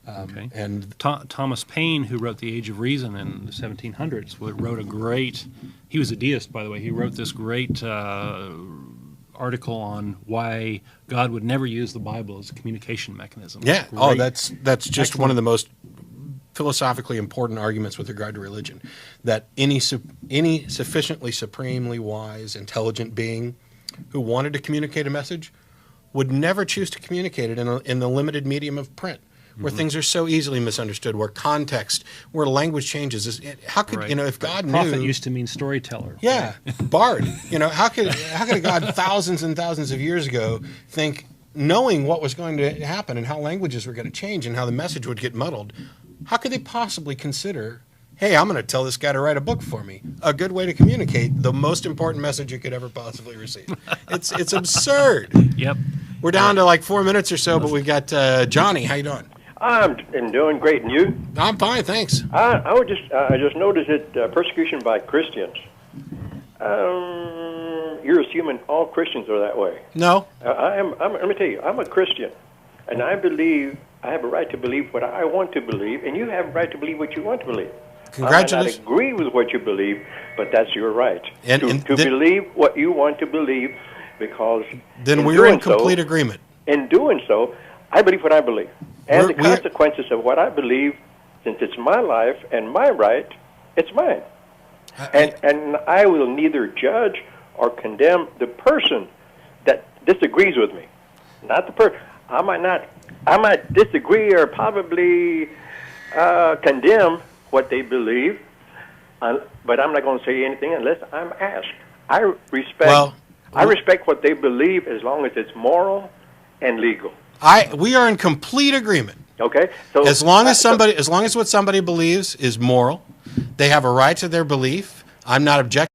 Okay. And Thomas Paine, who wrote The Age of Reason in the 1700s, wrote a great, he was a deist, by the way, he wrote this great article on why God would never use the Bible as a communication mechanism. yeah, Great. that's just one of the most philosophically important arguments with regard to religion, that any sufficiently supremely wise, intelligent being who wanted to communicate a message would never choose to communicate it in the limited medium of print, where things are so easily misunderstood, where context, where language changes. How could, if God knew... Prophet used to mean storyteller. Yeah, bard. How could a God thousands and thousands of years ago think, knowing what was going to happen and how languages were going to change and how the message would get muddled, how could they possibly consider, hey, I'm going to tell this guy to write a book for me? A good way to communicate the most important message you could ever possibly receive. It's absurd. Yep. We're down to like 4 minutes or so, but we've got Johnny. How you doing? I'm doing great, and you? I'm fine, thanks. I just noticed that persecution by Christians. You're assuming all Christians are that way. No. Let me tell you, I'm a Christian, and I believe I have a right to believe what I want to believe, and you have a right to believe what you want to believe. Congratulations. I might not agree with what you believe, but that's your right to then, believe what you want to believe, because then we're in complete agreement. In doing so, I believe what I believe. And the consequences of what I believe, since it's my life and my right, it's mine. And I will neither judge or condemn the person that disagrees with me. Not the person. I might disagree or probably condemn what they believe, but I'm not going to say anything unless I'm asked. I respect what they believe as long as it's moral and legal. We are in complete agreement. Okay. So as long as what somebody believes is moral, they have a right to their belief. I'm not objecting.